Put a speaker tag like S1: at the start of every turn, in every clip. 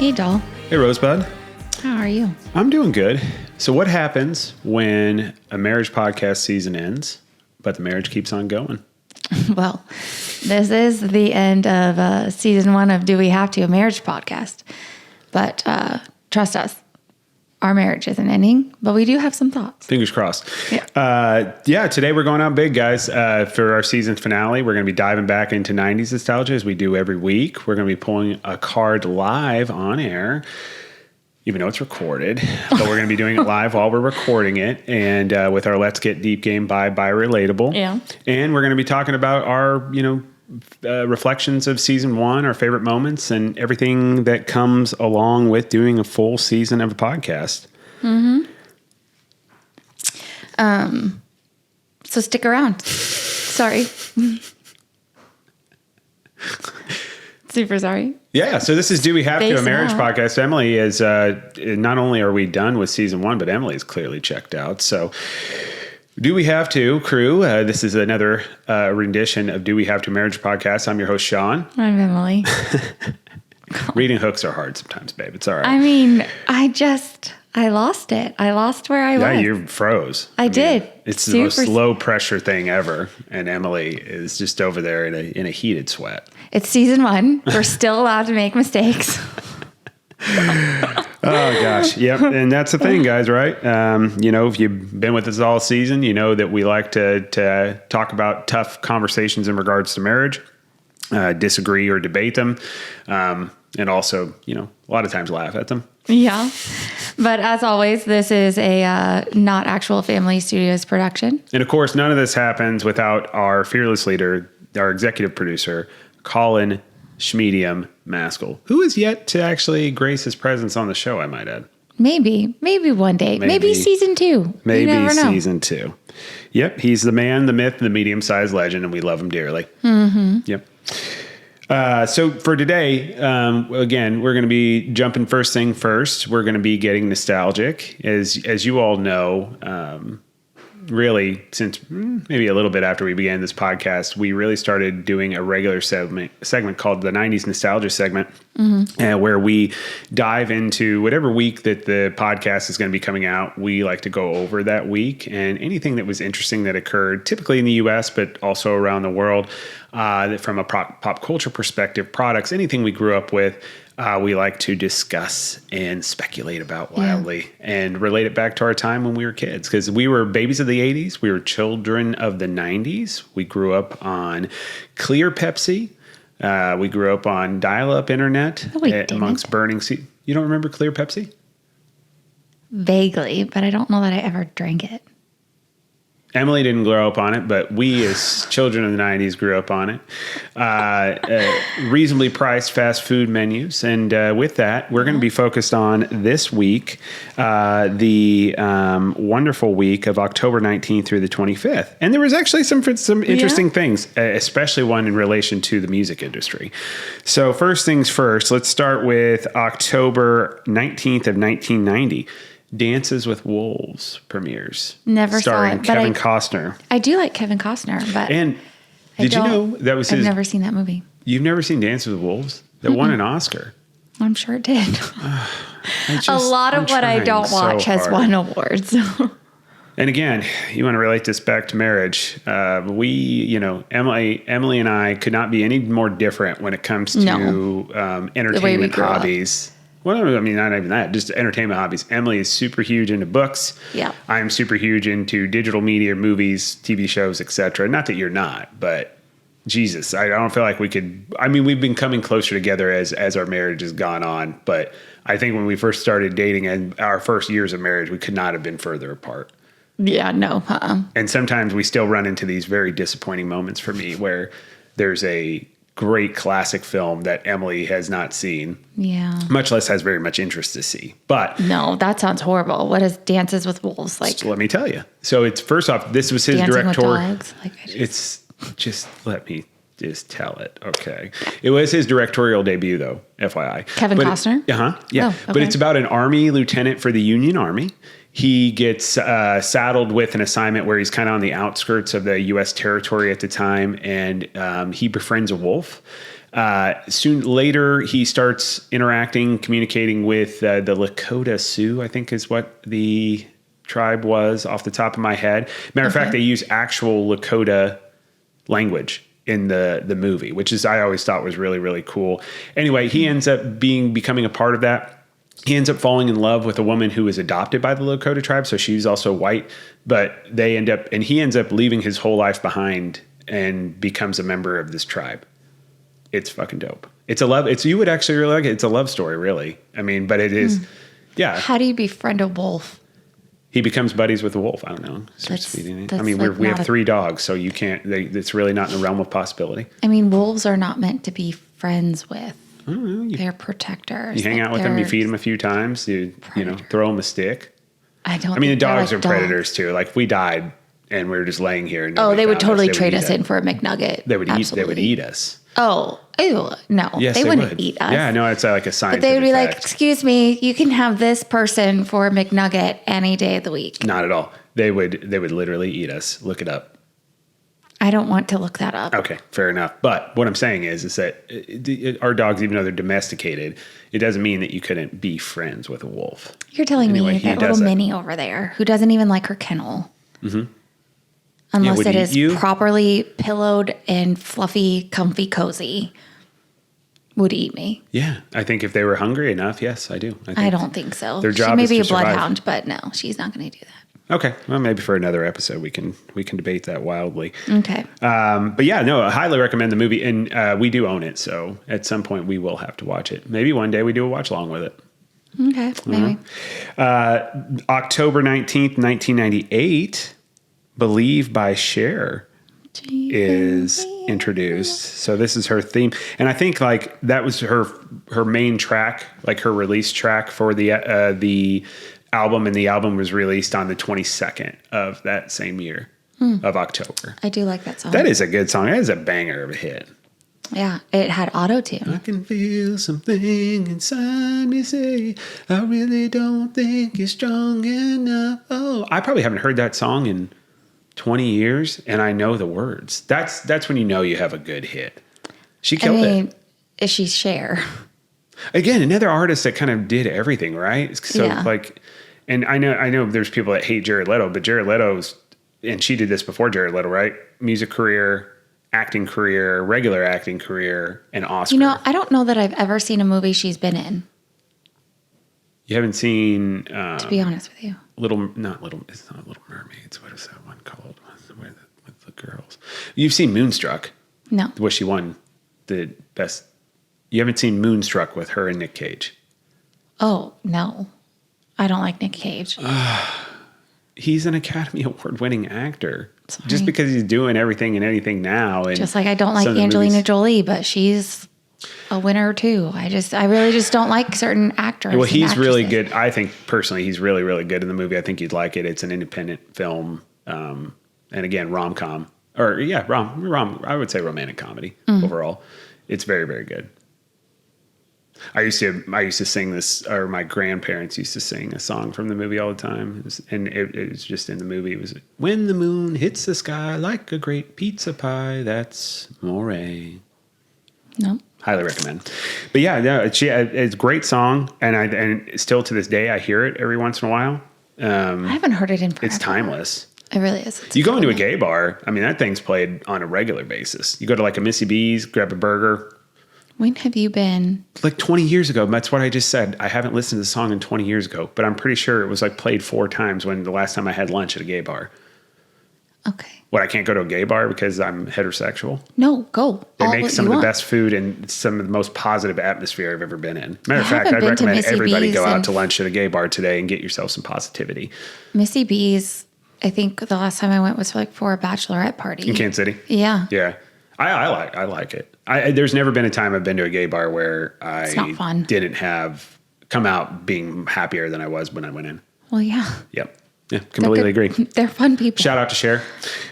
S1: Hey, doll.
S2: Hey, Rosebud.
S1: How are you?
S2: I'm doing good. So what happens when a marriage podcast season ends, but the marriage keeps on going?
S1: Well, this is the end of season 1 of Do We Have to, a marriage podcast. But trust us, our marriage isn't ending, but we do have some thoughts.
S2: Fingers crossed.
S1: Yeah.
S2: Today we're going out big, guys. For our season finale, we're going to be diving back into 90s nostalgia as we do every week. We're going to be pulling a card live on air, even though it's recorded, but we're going to be doing it live while we're recording it, and with our Let's Get Deep game by ByRelatable.
S1: Yeah.
S2: And we're going to be talking about our, reflections of season 1, our favorite moments, and everything that comes along with doing a full season of a podcast.
S1: Mm-hmm. So stick around. Sorry. Super sorry.
S2: Yeah, so this is Do We Have to, a marriage podcast. Emily is, not only are we done with season 1, but Emily is clearly checked out. So Do We Have to, crew, this is another rendition of Do We Have to, marriage podcast. I'm your host, Sean.
S1: I'm Emily.
S2: Reading hooks are hard sometimes, babe. It's all right.
S1: I mean, I lost it. I lost where I was.
S2: Yeah, you froze.
S1: I did.
S2: It's the most low pressure thing ever. And Emily is just over there in a heated sweat.
S1: It's season 1. We're still allowed to make mistakes.
S2: Oh gosh. Yep. And that's the thing, guys, right? If you've been with us all season, you know that we like to talk about tough conversations in regards to marriage, disagree or debate them. And also, a lot of times laugh at them.
S1: Yeah. But as always, this is a not actual Family Studios production.
S2: And of course, none of this happens without our fearless leader, our executive producer, Colin Schmedium Maskell, who is yet to actually grace his presence on the show, I might add.
S1: Maybe one day. Maybe season 2.
S2: Maybe
S1: you never know.
S2: Season 2. Yep. He's the man, the myth, the medium-sized legend, and we love him dearly.
S1: Mm-hmm.
S2: Yep. So for today, again, we're going to be jumping first thing first. We're going to be getting nostalgic. As you all know, really, since maybe a little bit after we began this podcast, we really started doing a regular segment called the 90s Nostalgia segment, where we dive into whatever week that the podcast is going to be coming out. We like to go over that week and anything that was interesting that occurred, typically in the U.S., but also around the world, from a pop culture perspective, products, anything we grew up with. We like to discuss and speculate about wildly and relate it back to our time when we were kids, because we were babies of the 80s. We were children of the 90s. We grew up on clear Pepsi. We grew up on dial-up internet amongst burning sea. You don't remember clear Pepsi?
S1: Vaguely, but I don't know that I ever drank it.
S2: Emily didn't grow up on it, but we as children of the 90s grew up on it. Reasonably priced fast food menus. And with that, we're going to be focused on this week, the wonderful week of October 19th through the 25th. And there was actually some interesting things, especially one in relation to the music industry. So first things first, let's start with October 19th of 1990. Dances with Wolves premieres.
S1: Never saw it.
S2: Starring Kevin Costner.
S1: I do like Kevin Costner, but
S2: did you know that was
S1: I've never seen that movie.
S2: You've never seen Dances with Wolves? That won an Oscar.
S1: I'm sure it did. A lot of what I don't watch has won awards.
S2: And again, you want to relate this back to marriage. Emily and I could not be any more different when it comes to entertainment hobbies. Well, I mean, not even that, just entertainment hobbies. Emily is super huge into books.
S1: Yeah.
S2: I'm super huge into digital media, movies, TV shows, etc. Not that you're not, but Jesus, I don't feel like we could. I mean, we've been coming closer together as our marriage has gone on. But I think when we first started dating and our first years of marriage, we could not have been further apart.
S1: Yeah, no.
S2: And sometimes we still run into these very disappointing moments for me where there's a great classic film that Emily has not seen. Yeah. Much less has very much interest to see. But
S1: no, that sounds horrible. What is Dances with Wolves like?
S2: So let me tell you. So it's first off, this was his directorial. It's just let me just tell it. Okay. It was his directorial debut though, FYI.
S1: Kevin Costner?
S2: Yeah.
S1: Oh, okay.
S2: But it's about an Army lieutenant for the Union Army. He gets saddled with an assignment where he's kind of on the outskirts of the U.S. territory at the time, and he befriends a wolf. Soon later, he starts interacting, communicating with the Lakota Sioux, I think is what the tribe was off the top of my head. Matter of fact, they use actual Lakota language in the movie, which is, I always thought was really, really cool. Anyway, he ends up becoming a part of that. He ends up falling in love with a woman who was adopted by the Lakota tribe. So she's also white, but he ends up leaving his whole life behind and becomes a member of this tribe. It's fucking dope. You would actually really like it. It's a love story, really. I mean, but it is, yeah.
S1: How do you befriend a wolf?
S2: He becomes buddies with the wolf. I don't know. I mean, we have 3 dogs, so you can't. It's really not in the realm of possibility.
S1: I mean, wolves are not meant to be friends with. They're protectors.
S2: You hang out with them. You feed them a few times. You throw them a stick.
S1: I
S2: mean, the dogs are predators too. Like if we died and we were just laying here. And
S1: they would totally trade us in for a McNugget.
S2: They would eat. They would eat us.
S1: Oh, ew, no.
S2: Yes,
S1: they wouldn't eat us.
S2: Yeah, no, it's like a scientific
S1: But they would be
S2: fact.
S1: like, excuse me, you can have this person for a McNugget any day of the week.
S2: Not at all. They would literally eat us. Look it up.
S1: I don't want to look that up.
S2: Okay, fair enough. But what I'm saying is that our dogs, even though they're domesticated, it doesn't mean that you couldn't be friends with a wolf.
S1: You're telling me that little Minnie over there, who doesn't even like her kennel, unless it is properly pillowed and fluffy, comfy, cozy, would eat me.
S2: Yeah, I think if they were hungry enough, yes, I do.
S1: I don't think so.
S2: Their job
S1: she may
S2: is
S1: be
S2: to
S1: a
S2: survive.
S1: bloodhound, but no, she's not going to do that.
S2: Okay, well, maybe for another episode we can debate that wildly.
S1: Okay.
S2: But yeah, no, I highly recommend the movie, and we do own it, so at some point we will have to watch it. Maybe one day we do a watch along with it.
S1: Okay, maybe.
S2: October 19th, 1998, Believe by Cher is introduced. So this is her theme, and I think like that was her main track, like her release track for the album, and the album was released on the 22nd of that same year of October.
S1: I do like that song.
S2: That is a good song. That is a banger of a hit.
S1: Yeah, it had auto-tune.
S2: I can feel something inside me say, I really don't think you're strong enough. Oh, I probably haven't heard that song in 20 years, and I know the words. That's when you know you have a good hit. She killed it.
S1: Is she Cher?
S2: Again, another artist that kind of did everything, right? So
S1: Yeah.
S2: and I know there's people that hate Jared Leto, but Jared Leto's, and she did this before Jared Leto, right? Music career, acting career, regular acting career, and Oscar.
S1: I don't know that I've ever seen a movie she's been in,
S2: You haven't seen
S1: to be honest with you.
S2: it's not Little Mermaids. What is that one called? With the girls. You've seen Moonstruck.
S1: No.
S2: Where she won the best. You haven't seen Moonstruck with her and Nick Cage.
S1: Oh, no. I don't like Nick Cage.
S2: He's an Academy Award winning actor.
S1: Sorry.
S2: Just because he's doing everything and anything now. And
S1: Just like I don't like Angelina Jolie, but she's a winner too. I really just don't like certain actors.
S2: Well,
S1: and
S2: he's really
S1: actresses.
S2: good. I think personally, he's really, really good in the movie. I think you'd like it. It's an independent film. And again, rom-com. Or yeah, I would say romantic comedy overall. It's very, very good. I used to sing this, or my grandparents used to sing a song from the movie all the time. It was just in the movie. It was, when the moon hits the sky like a great pizza pie, that's Moray.
S1: No.
S2: Highly recommend. But yeah, no, it's a great song. And still to this day, I hear it every once in a while.
S1: I haven't heard it in forever.
S2: It's timeless.
S1: It really is.
S2: You go into a gay bar, I mean, that thing's played on a regular basis. You go to like a Missy B's, grab a burger.
S1: When have you been?
S2: Like 20 years ago. That's what I just said. I haven't listened to the song in 20 years ago, but I'm pretty sure it was like played 4 times when the last time I had lunch at a gay bar.
S1: Okay.
S2: What, I can't go to a gay bar because I'm heterosexual?
S1: No, go.
S2: They make some of the best food and some of the most positive atmosphere I've ever been in. Matter of fact, I'd
S1: haven't been to
S2: recommend
S1: Missy
S2: everybody
S1: B's
S2: go out
S1: and-
S2: to lunch at a gay bar today and get yourself some positivity.
S1: Missy B's, I think the last time I went was for a bachelorette party.
S2: In Kansas City?
S1: Yeah.
S2: Yeah. I like it. There's never been a time I've been to a gay bar where
S1: It's not fun.
S2: didn't come out being happier than I was when I went in.
S1: Well, yeah.
S2: Yep. Yeah, completely agree.
S1: They're fun people.
S2: Shout out to Cher.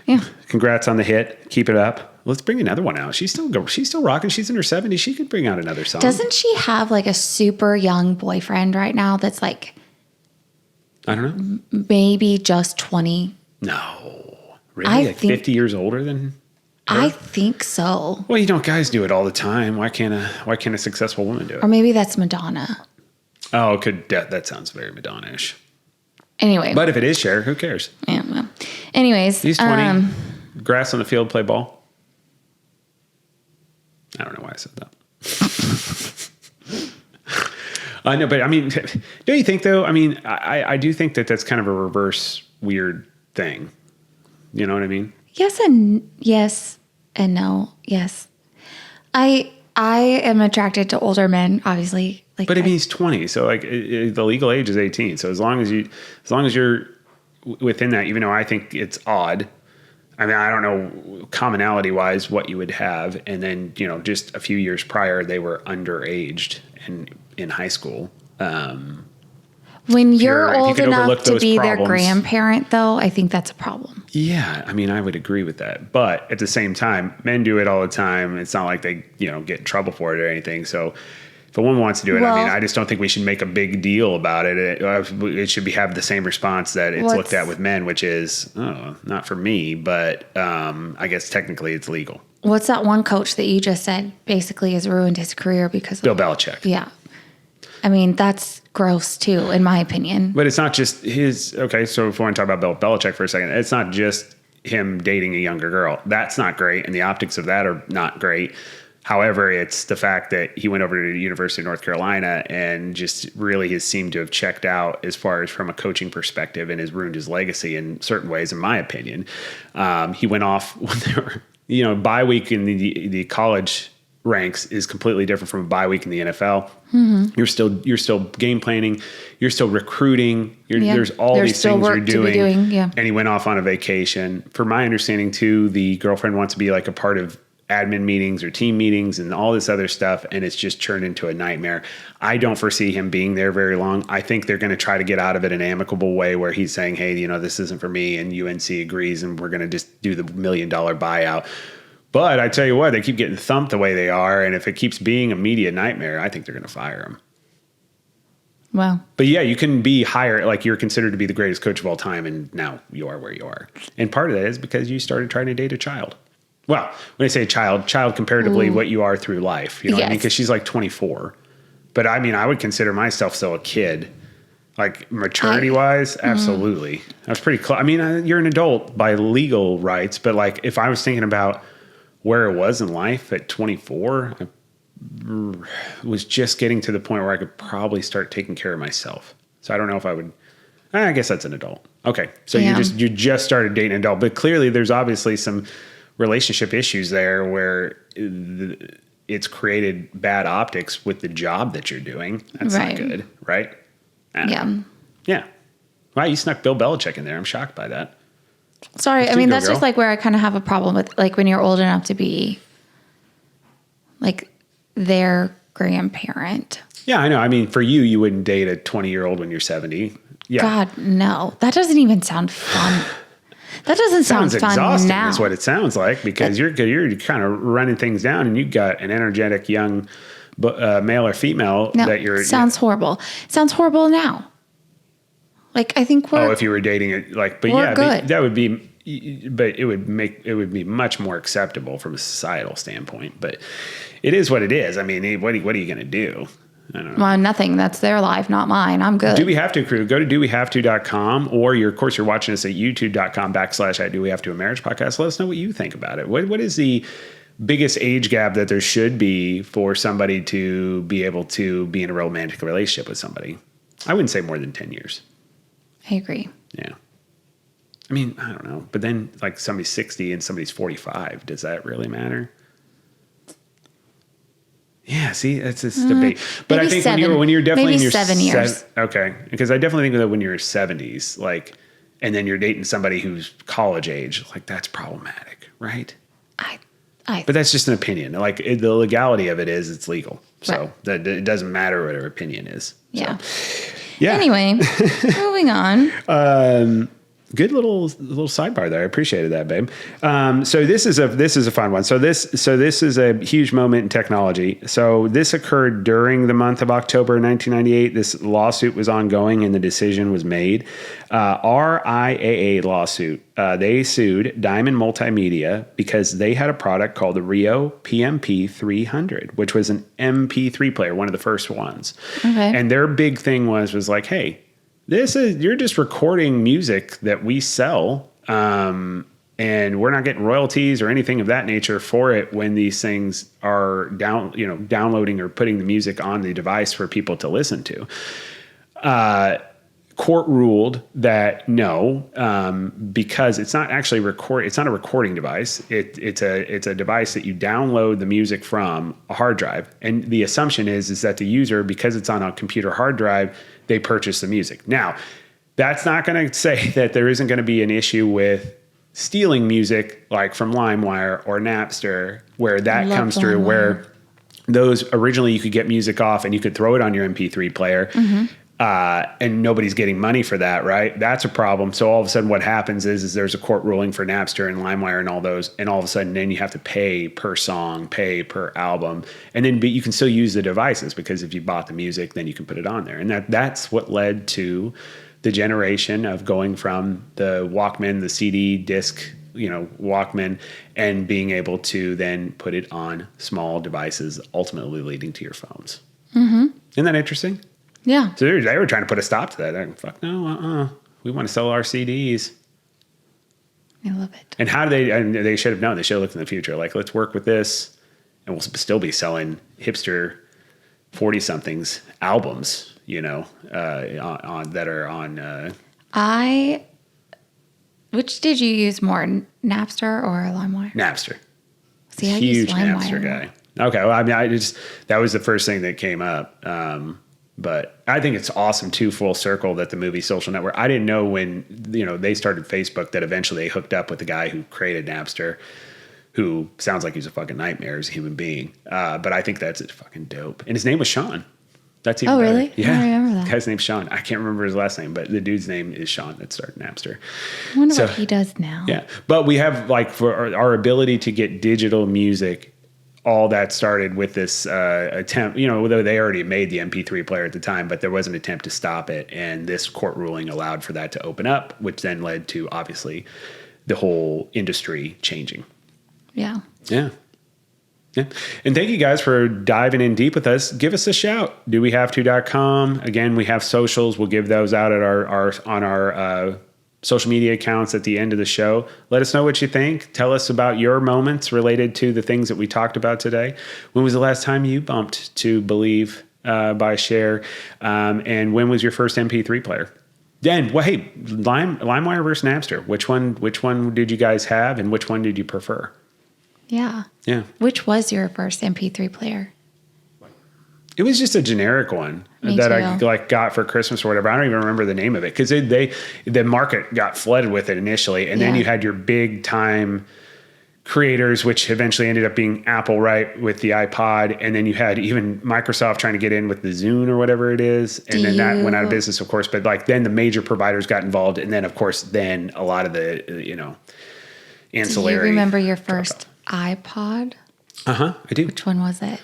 S1: Yeah.
S2: Congrats on the hit. Keep it up. Let's bring another one out. She's still rocking. She's in her 70s. She could bring out another song.
S1: Doesn't she have like a super young boyfriend right now that's like
S2: I don't know.
S1: maybe just 20?
S2: No. Really?
S1: I
S2: like
S1: think-
S2: 50 years older than?
S1: I think so.
S2: Well, guys do it all the time. Why can't a successful woman do it?
S1: Or maybe that's Madonna.
S2: Oh, that sounds very Madonna-ish.
S1: Anyway.
S2: But if it is Cher, who cares?
S1: Yeah, well. Anyways.
S2: He's 20. Grass on the field, play ball. I don't know why I said that. I know, but I mean, don't you think though? I mean, I do think that's kind of a reverse weird thing. You know what I mean? Yes
S1: and no. Yes. I am attracted to older men, obviously.
S2: But I mean, he's 20, so like the legal age is 18. So as long as you're within that, even though I think it's odd. I mean, I don't know commonality wise what you would have, and then just a few years prior they were underaged and in high school.
S1: When you're old enough to be their grandparent, though, I think that's a problem.
S2: Yeah, I mean, I would agree with that. But at the same time, men do it all the time. It's not like they, get in trouble for it or anything. So if a woman wants to do it, I just don't think we should make a big deal about it. It should have the same response that it's looked at with men, which is, oh, not for me. But I guess technically it's legal.
S1: What's that one coach that you just said basically has ruined his career because
S2: Bill Belichick?
S1: Yeah. I mean, that's gross too, in my opinion.
S2: But it's not just his. Okay, so if we want to talk about Bill Belichick for a second, it's not just him dating a younger girl. That's not great, and the optics of that are not great. However, it's the fact that he went over to the University of North Carolina and just really has seemed to have checked out as far as from a coaching perspective and has ruined his legacy in certain ways, in my opinion. He went off when there were, bye week in the college ranks is completely different from a bye week in the NFL. Mm-hmm. You're still game planning. You're still recruiting. There's these things you're doing.
S1: Yeah.
S2: And he went off on a vacation. For my understanding too, the girlfriend wants to be like a part of admin meetings or team meetings and all this other stuff. And it's just turned into a nightmare. I don't foresee him being there very long. I think they're going to try to get out of it in an amicable way where he's saying, hey, this isn't for me. And UNC agrees. And we're going to just do the $1 million buyout. But I tell you what, they keep getting thumped the way they are. And if it keeps being a media nightmare, I think they're going to fire him.
S1: Wow.
S2: But yeah, you can be higher, like you're considered to be the greatest coach of all time. And now you are where you are. And part of that is because you started trying to date a child. Well, when I say child comparatively what you are through life, what I mean? Because she's like 24. But I mean, I would consider myself still a kid. Like maturity wise, absolutely. I was pretty close. I mean, you're an adult by legal rights. But like if I was thinking about where it was in life at 24, I was just getting to the point where I could probably start taking care of myself. So I don't know if I would. I guess that's an adult. Okay, so you just started dating an adult, but clearly there's obviously some relationship issues there where it's created bad optics with the job that you're doing. That's not good, right? Yeah. Wow, you snuck Bill Belichick in there. I'm shocked by that.
S1: Sorry, I mean, that's just like where I kind of have a problem with, like, when you're old enough to be, like, their grandparent.
S2: Yeah, I know. I mean, for you wouldn't date a 20-year-old when you're 70. Yeah.
S1: God, no. That doesn't even sound fun. That doesn't sound fun
S2: exhausting
S1: now.
S2: Is what it sounds like, because you're kind of running things down, and you've got an energetic young male or female that you're...
S1: Sounds horrible. Sounds horrible now. Like, I think we're...
S2: Oh, if you were dating it, like, but yeah, good. That would be, but it would be much more acceptable from a societal standpoint. But it is what it is. I mean, what are you going to do? I don't know.
S1: Well, nothing. That's their life, not mine. I'm good.
S2: Do We Have To crew. Go to dowehavето.com, or of course you're watching us at youtube.com/@DoWeHaveTo, a marriage podcast. Let us know what you think about it. What is the biggest age gap that there should be for somebody to be able to be in a romantic relationship with somebody? I wouldn't say more than 10 years.
S1: I agree.
S2: Yeah. I mean, I don't know. But then, like, somebody's 60 and somebody's 45. Does that really matter? Yeah, see, that's this debate. But I think when you're definitely in your
S1: 7 years.
S2: Okay. Because I definitely think that when you're 70s, like, and then you're dating somebody who's college age, like, that's problematic, right? But that's just an opinion. Like, the legality of it is it's legal. So that it doesn't matter what our opinion is.
S1: Yeah.
S2: So, yeah.
S1: Anyway, moving on.
S2: Good little sidebar there. I appreciated that, babe. So this is a fun one. So this is a huge moment in technology. So this occurred during the month of October 1998. This lawsuit was ongoing and the decision was made. RIAA lawsuit. They sued Diamond Multimedia because they had a product called the Rio PMP 300, which was an MP3 player, one of the first ones.
S1: Okay.
S2: And their big thing was like, hey, you're just recording music that we sell, and we're not getting royalties or anything of that nature for it when these things are downloading or putting the music on the device for people to listen to. Court ruled that no, because it's not actually it's not a recording device. It's a device that you download the music from a hard drive, and the assumption is that the user, because it's on a computer hard drive, they purchase the music. Now, that's not going to say that there isn't going to be an issue with stealing music like from LimeWire or Napster, where that comes through, where those originally you could get music off and you could throw it on your MP3 player. And nobody's getting money for that, right? That's a problem. So all of a sudden what happens is there's a court ruling for Napster and LimeWire and all those, and all of a sudden then you have to pay per song, pay per album, and then but you can still use the devices because if you bought the music, then you can put it on there. And that's what led to the generation of going from the Walkman, the CD disc, Walkman, and being able to then put it on small devices, ultimately leading to your phones. Isn't that interesting?
S1: Yeah.
S2: So they were trying to put a stop to that. Fuck no, we want to sell our CDs.
S1: I love it.
S2: And how do they? And they should have known. They should have looked in the future. Like, let's work with this, and we'll still be selling hipster 40-somethings albums. On that are on.
S1: Which did you use more, Napster or LimeWire?
S2: Napster.
S1: See, I
S2: Huge
S1: used LimeWire.
S2: Napster guy. Okay, well, I mean, that was the first thing that came up. But I think it's awesome too, full circle, that the movie Social Network. I didn't know when they started Facebook that eventually they hooked up with the guy who created Napster, who sounds like he's a fucking nightmare as a human being. But I think that's fucking dope. And his name was Sean. That's even better.
S1: Really?
S2: Yeah,
S1: I remember that.
S2: The guy's name's Sean. I can't remember his last name, but the dude's name is Sean that started Napster.
S1: I wonder what he does now.
S2: Yeah, but we have for our ability to get digital music. All that started with this attempt, though they already made the MP3 player at the time, but there was an attempt to stop it. And this court ruling allowed for that to open up, which then led to, obviously, the whole industry changing.
S1: Yeah.
S2: Yeah. Yeah. And thank you guys for diving in deep with us. Give us a shout. DoWeHaveTo.com. Again, we have socials. We'll give those out at our social media accounts at the end of the show. Let us know what you think. Tell us about your moments related to the things that we talked about today. When was the last time you bumped to Believe by Cher? And when was your first MP3 player? Then, well, hey, LimeWire versus Napster. Which one did you guys have, and which one did you prefer?
S1: Yeah.
S2: Yeah.
S1: Which was your first MP3 player?
S2: It was just a generic one that I got for Christmas or whatever. I don't even remember the name of it because the market got flooded with it initially, and then you had your big time creators, which eventually ended up being Apple, right, with the iPod, and then you had even Microsoft trying to get in with the Zune or whatever it is, and then that went out of business, of course. But then the major providers got involved, and then of course a lot of the ancillary.
S1: Do you remember your first iPod?
S2: I do.
S1: Which one was it?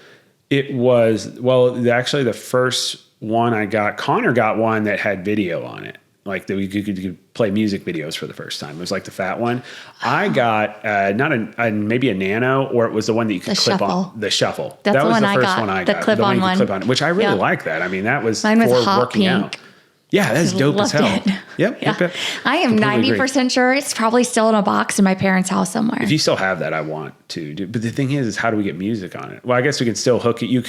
S2: It was, actually the first one I got, Connor got one that had video on it. Like that we could play music videos for the first time. It was like the fat one. I got maybe a Nano, or it was the one that you could clip on. The Shuffle.
S1: That's
S2: that was
S1: the
S2: the first one I got.
S1: The clip-on one.
S2: Clip on, which I really like that. I mean, that was
S1: mine was
S2: for
S1: hot
S2: working
S1: pink.
S2: out. Yeah, that's dope as hell.
S1: It.
S2: Yep.
S1: I am 90% sure it's probably still in a box in my parents' house somewhere.
S2: If you still have that, I want to do. But the thing is how do we get music on it? Well, I guess we can still hook it. You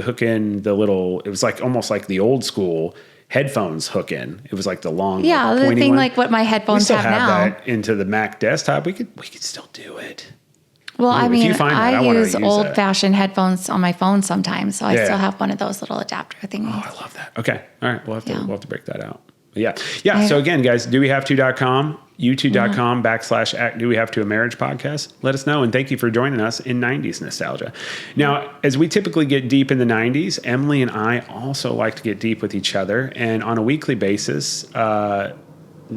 S2: hook in the little. It was like almost like the old school headphones hook in. It was like the long,
S1: the thing
S2: one.
S1: Like what my headphones have now.
S2: We still have that into the Mac desktop. We could still do it.
S1: Well, I mean, I use old-fashioned headphones on my phone sometimes, so I still have one of those little adapter thingies.
S2: Oh, I love that. Okay, all right, we'll have to break that out. But yeah. So again, guys, DoWeHaveTo.com, YouTube.com / Do We Have to a Marriage Podcast. Let us know, and thank you for joining us in 90s nostalgia. Now, as we typically get deep in the 90s, Emily and I also like to get deep with each other, and on a weekly basis,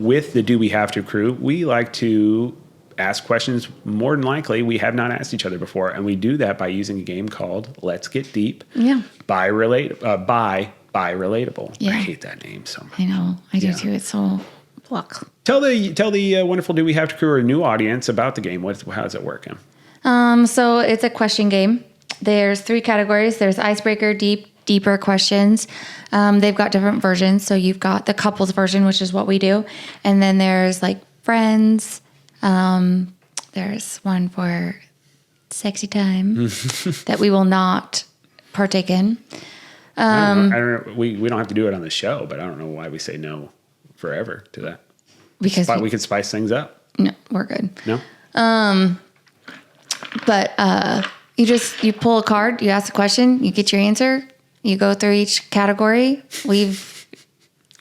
S2: with the Do We Have To crew, we like to ask questions more than likely we have not asked each other before. And we do that by using a game called Let's Get Deep by ByRelatable.
S1: Yeah.
S2: I hate that name so much.
S1: I know. I do too. It's so pluck.
S2: Tell the wonderful Do We Have To crew or a new audience about the game. How does it work, Em?
S1: So it's a question game. There's 3 categories. There's icebreaker, deeper questions. They've got different versions. So you've got the couples version, which is what we do. And then there's like friends. There's one for sexy time that we will not partake in.
S2: I don't know. We don't have to do it on the show, but I don't know why we say no forever to that.
S1: Because
S2: we could spice things up.
S1: No, we're good.
S2: No?
S1: But you pull a card, you ask a question, you get your answer, you go through each category.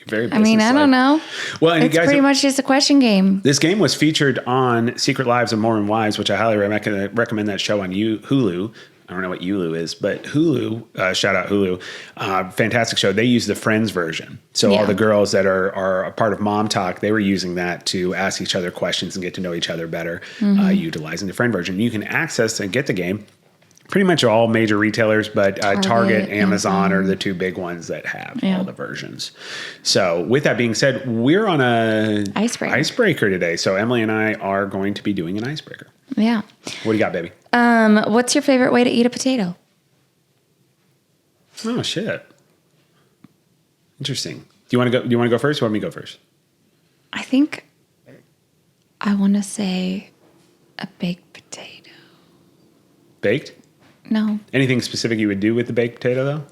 S2: Very
S1: I mean, I don't know.
S2: Well, and
S1: it's pretty much just a question game.
S2: This game was featured on Secret Lives of Mormon Wives, which I highly recommend that show on Hulu. I don't know what Hulu is, but Hulu, shout out Hulu, fantastic show. They use the Friends version. So all the girls that are a part of Mom Talk, they were using that to ask each other questions and get to know each other better, utilizing the Friend version. You can access and get the game pretty much all major retailers, but Target, Amazon are the 2 big ones that have all the versions. So with that being said, we're on a icebreaker today. So Emily and I are going to be doing an icebreaker.
S1: Yeah.
S2: What do you got, baby?
S1: What's your favorite way to eat a potato?
S2: Oh shit! Interesting. Do you want to go first? Or want me to go first?
S1: I think I want to say a baked potato.
S2: Baked?
S1: No.
S2: Anything specific you would do with the baked potato, though?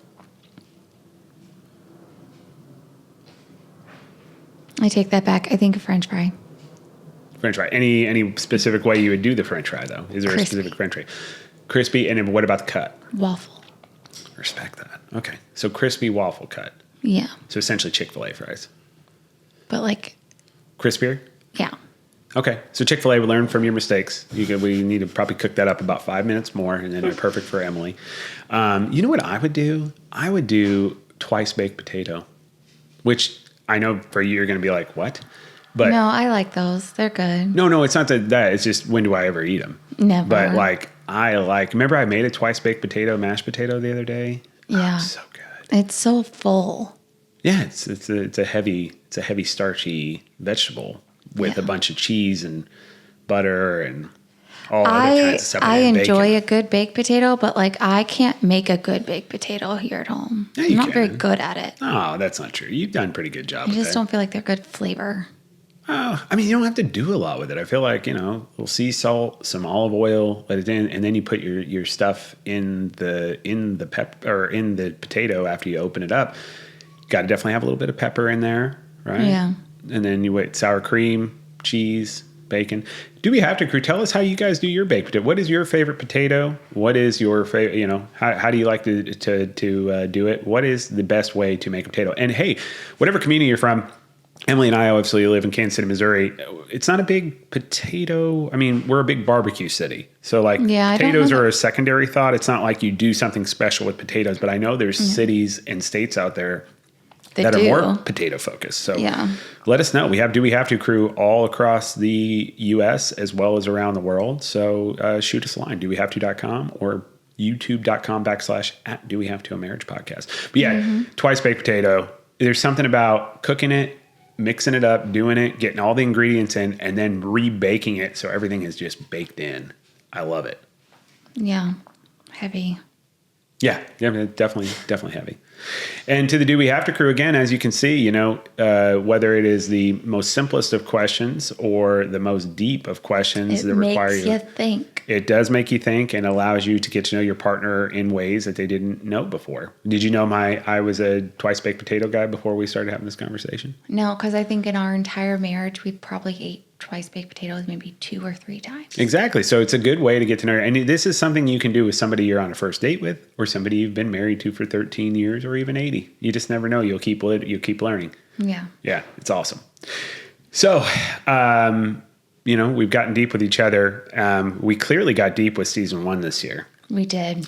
S1: I take that back. I think a French fry.
S2: French fry. Any specific way you would do the French fry, though? Is there a specific French fry? Crispy, and then what about the cut?
S1: Waffle.
S2: Respect that. Okay. So crispy waffle cut.
S1: Yeah.
S2: So essentially Chick-fil-A fries.
S1: But like...
S2: Crispier?
S1: Yeah.
S2: Okay. So Chick-fil-A, we learn from your mistakes. We need to probably cook that up about 5 minutes more, and then they're perfect for Emily. You know what I would do? I would do twice baked potato, which I know for you, you're going to be like, what? But
S1: no, I like those. They're good.
S2: No, it's not that. It's just, when do I ever eat them?
S1: Never.
S2: But remember I made a twice baked potato, mashed potato the other day?
S1: Yeah.
S2: Oh, so good.
S1: It's so full.
S2: Yeah, it's a heavy starchy vegetable with a bunch of cheese and butter and all other kinds of stuff.
S1: I enjoy a good baked potato, but I can't make a good baked potato here at home.
S2: Yeah,
S1: I'm not very good at it.
S2: Oh, that's not true. You've done a pretty good job.
S1: I just don't feel like they're good flavor.
S2: Oh, I mean, you don't have to do a lot with it. I feel like, little sea salt, some olive oil, let it in, and then you put your stuff in the potato after you open it up. Got to definitely have a little bit of pepper in there, right? Yeah. And then you wait, sour cream, cheese, bacon. Do we have to, crew? Tell us how you guys do your baked potato. What is your favorite potato? What is your favorite? How do you like to do it? What is the best way to make a potato? And hey, whatever community you're from. Emily and I obviously live in Kansas City, Missouri. It's not a big potato. I mean, we're a big barbecue city. So potatoes are a secondary thought. It's not like you do something special with potatoes, but I know there's cities and states out there that are more potato focused. So let us know. Do we have to crew all across the U.S. as well as around the world. So shoot us a line, dowehavto.com or youtube.com/@dowehavetoamarriage podcast. But twice baked potato. There's something about cooking it, mixing it up, doing it, getting all the ingredients in, and then rebaking it so everything is just baked in. I love it.
S1: Yeah. Heavy.
S2: Yeah, definitely heavy. And to the Do We Have to crew, again, as you can see, whether it is the most simplest of questions or the most deep of questions that require you
S1: to think.
S2: It does make you think and allows you to get to know your partner in ways that they didn't know before. Did you know I was a twice baked potato guy before we started having this conversation?
S1: No, because I think in our entire marriage, we probably ate twice baked potatoes maybe 2 or 3 times.
S2: Exactly. So it's a good way to get to know her. And this is something you can do with somebody you're on a first date with, or somebody you've been married to for 13 years or even 80. You just never know. You'll keep learning. Yeah. Yeah. It's awesome. So, we've gotten deep with each other. We clearly got deep with season 1 this year.
S1: We did.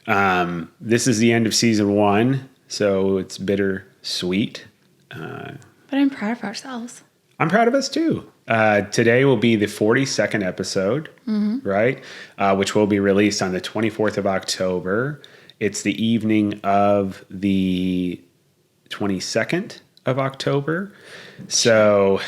S2: This is the end of season 1. So it's bittersweet.
S1: But I'm proud of ourselves.
S2: I'm proud of us too. Today will be the 42nd episode, right? Which will be released on the 24th of October. It's the evening of the 22nd of October. So,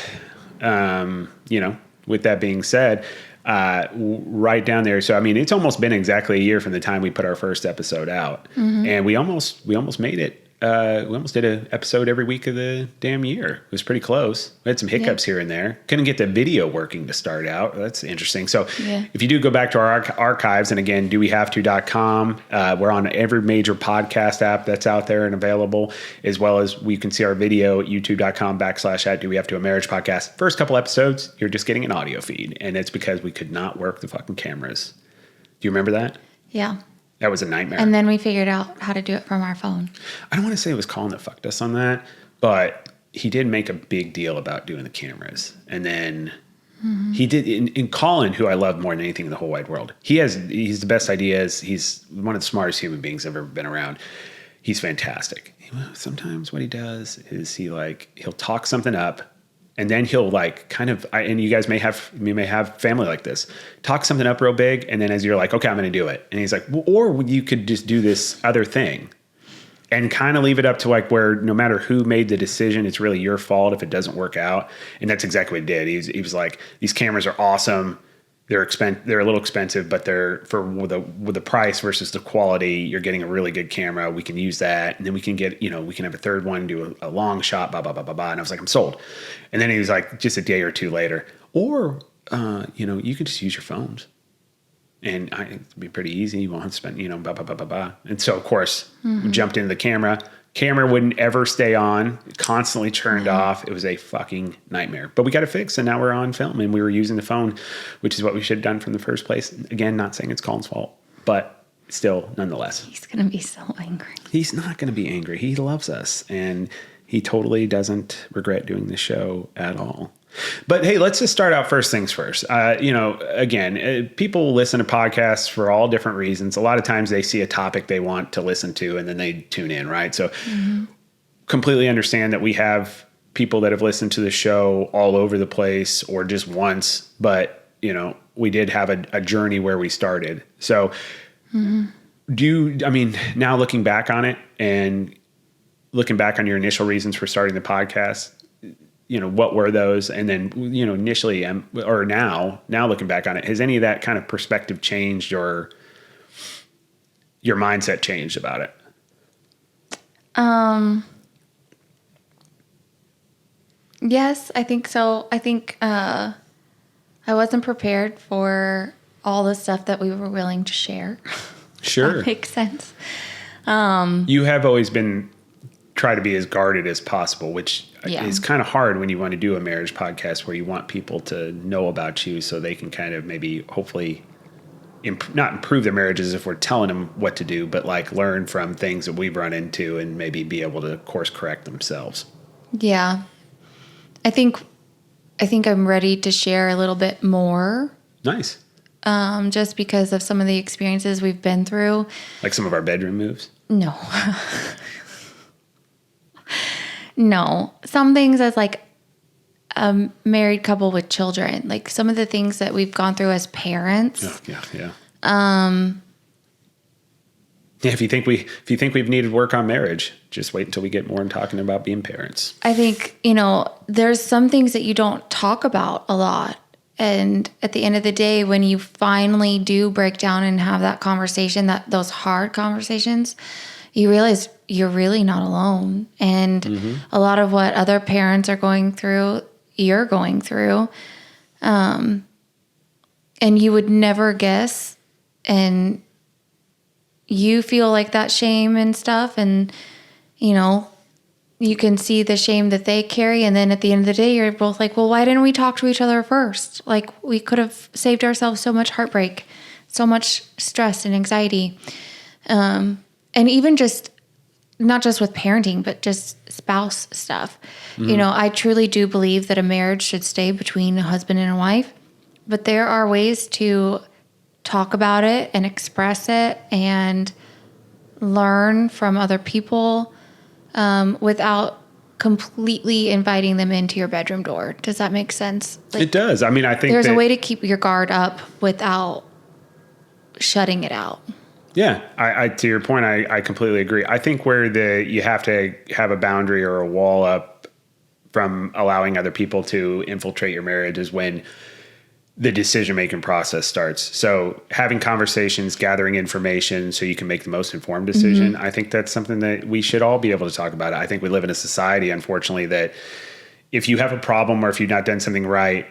S2: with that being said, right down there. So, I mean, it's almost been exactly a year from the time we put our first episode out, and we almost made it. We almost did an episode every week of the damn year. It was pretty close. We had some hiccups here and there. Couldn't get the video working to start out. That's interesting. So if you do go back to our archives, and again, dowehavto.com, we're on every major podcast app that's out there and available, as well as we can see our video at youtube.com/@dowehavtoamarriagepodcast. First couple episodes, you're just getting an audio feed, and it's because we could not work the fucking cameras. Do you remember that?
S1: Yeah.
S2: That was a nightmare.
S1: And then we figured out how to do it from our phone.
S2: I don't want to say it was Colin that fucked us on that, but he did make a big deal about doing the cameras. And then he did, in Colin, who I love more than anything in the whole wide world. He's the best ideas. He's one of the smartest human beings I've ever been around. He's fantastic. Sometimes what he does is he'll talk something up, and then he'll and you guys may have family like this, talk something up real big. And then as you're like, okay, I'm going to do it. And he's like, well, or you could just do this other thing and kind of leave it up to where no matter who made the decision, it's really your fault if it doesn't work out. And that's exactly what he did. He was like, these cameras are awesome. They're a little expensive, but they're with the price versus the quality. You're getting a really good camera. We can use that, and then we can get we can have a third one, do a long shot, blah blah blah blah blah. And I was like, I'm sold. And then he was like, just a day or two later, or you could just use your phones, and it'd be pretty easy. You won't have to spend blah blah blah blah blah. And so of course we jumped into the camera. Camera wouldn't ever stay on, constantly turned off. It was a fucking nightmare. But we got it fixed, and now we're on film, and we were using the phone, which is what we should have done from the first place. Again, not saying it's Colin's fault, but still, nonetheless.
S1: He's going to be so angry.
S2: He's not going to be angry. He loves us, and he totally doesn't regret doing the show at all. But hey, let's just start out first things first. Again, people listen to podcasts for all different reasons. A lot of times they see a topic they want to listen to and then they tune in, right? So completely understand that we have people that have listened to the show all over the place or just once, but we did have a journey where we started. So now looking back on it and looking back on your initial reasons for starting the podcast, what were those? And then, initially, or now looking back on it, has any of that kind of perspective changed or your mindset changed about it?
S1: Yes, I think so. I think I wasn't prepared for all the stuff that we were willing to share.
S2: Sure.
S1: That makes sense.
S2: You have always try to be as guarded as possible, which is kind of hard when you want to do a marriage podcast where you want people to know about you so they can kind of maybe hopefully not improve their marriages if we're telling them what to do, but learn from things that we've run into and maybe be able to course correct themselves.
S1: Yeah. I think I'm ready to share a little bit more.
S2: Nice.
S1: Just because of some of the experiences we've been through.
S2: Like some of our bedroom moves?
S1: No. No, some things as a married couple with children, some of the things that we've gone through as parents.
S2: Yeah. If you think we've needed work on marriage, just wait until we get more in talking about being parents.
S1: I think, there's some things that you don't talk about a lot. And at the end of the day, when you finally do break down and have that conversation, those hard conversations, you realize you're really not alone. And a lot of what other parents are going through, you're going through. And you would never guess. And you feel that shame and stuff. And, you can see the shame that they carry. And then at the end of the day, you're both well, why didn't we talk to each other first? We could have saved ourselves so much heartbreak, so much stress and anxiety. And even just, not just with parenting, but just spouse stuff. I truly do believe that a marriage should stay between a husband and a wife, but there are ways to talk about it and express it and learn from other people without completely inviting them into your bedroom door. Does that make sense? Like,
S2: It does. I mean, I think
S1: there's a way to keep your guard up without shutting it out.
S2: Yeah, I to your point, I completely agree. I think where you have to have a boundary or a wall up from allowing other people to infiltrate your marriage is when the decision-making process starts. So having conversations, gathering information so you can make the most informed decision, I think that's something that we should all be able to talk about. I think we live in a society, unfortunately, that if you have a problem or if you've not done something right,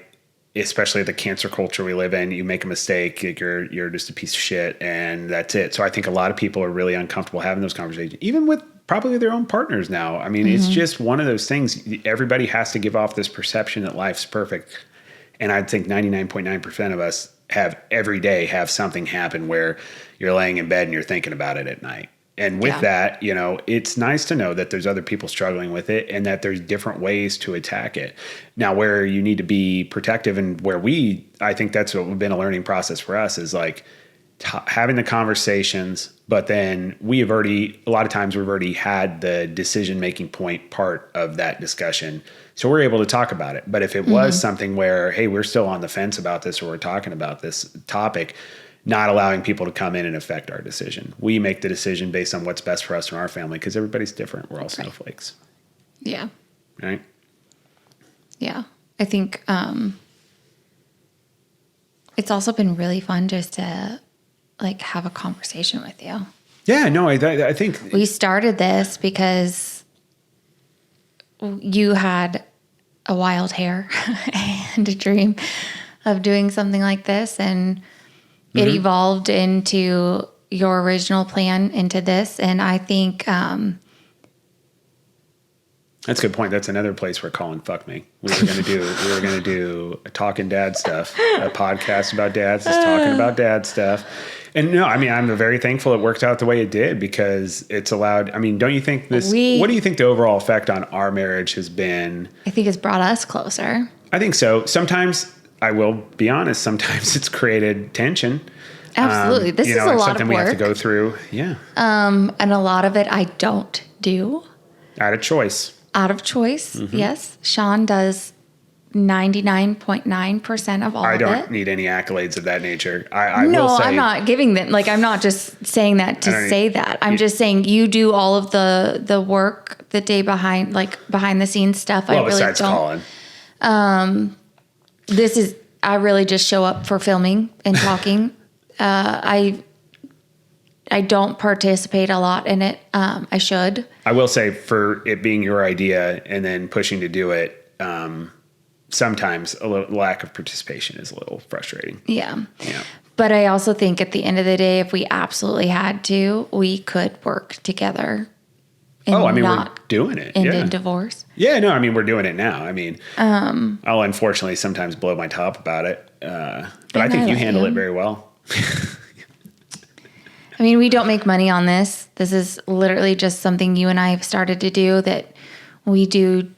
S2: especially the cancer culture we live in, you make a mistake, like you're just a piece of shit and that's it. So I think a lot of people are really uncomfortable having those conversations, even with probably their own partners now. I mean, it's just one of those things. Everybody has to give off this perception that life's perfect. And I think 99.9% of us every day have something happen where you're laying in bed and you're thinking about it at night. And with that, it's nice to know that there's other people struggling with it and that there's different ways to attack it. Now, where you need to be protective and where I think that's what been a learning process for us is like having the conversations, but then a lot of times we've already had the decision-making point part of that discussion. So we're able to talk about it. But if it was something where, hey, we're still on the fence about this or we're talking about this topic, not allowing people to come in and affect our decision. We make the decision based on what's best for us and our family because everybody's different. We're all snowflakes.
S1: Yeah.
S2: Right?
S1: Yeah. I think it's also been really fun just to like have a conversation with you.
S2: Yeah, no, I think
S1: we started this because you had a wild hair and a dream of doing something like this, and it evolved into your original plan into this. And I think
S2: that's a good point. That's another place where Colin fucked me. We were gonna do a talking dad stuff, a podcast about dads, just talking about dad stuff. And no, I mean, I'm very thankful it worked out the way it did because it's allowed. I mean, don't you think what do you think the overall effect on our marriage has been?
S1: I think it's brought us closer.
S2: I think so. Sometimes, I will be honest, sometimes it's created tension.
S1: Absolutely. This is a lot of work.
S2: Something we have to go through. Yeah.
S1: And a lot of it I don't do.
S2: Out of choice.
S1: Yes. Sean does 99.9% of all of it.
S2: I don't need any accolades of that nature. I
S1: no,
S2: will say,
S1: I'm not giving them. Like, I'm not just saying that to say that. I'm just saying you do all of the work, the day behind the scenes stuff.
S2: Well,
S1: I really
S2: besides
S1: don't.
S2: Colin.
S1: I really just show up for filming and talking. I don't participate a lot in it. I should.
S2: I will say for it being your idea and then pushing to do it, sometimes a little lack of participation is a little frustrating.
S1: Yeah. But I also think at the end of the day, if we absolutely had to, we could work together.
S2: We're doing it.
S1: End in divorce.
S2: Yeah, no, I mean, we're doing it now. I mean, I'll unfortunately sometimes blow my top about it. But I think you handle it very well.
S1: I mean, we don't make money on this. This is literally just something you and I have started to do that we do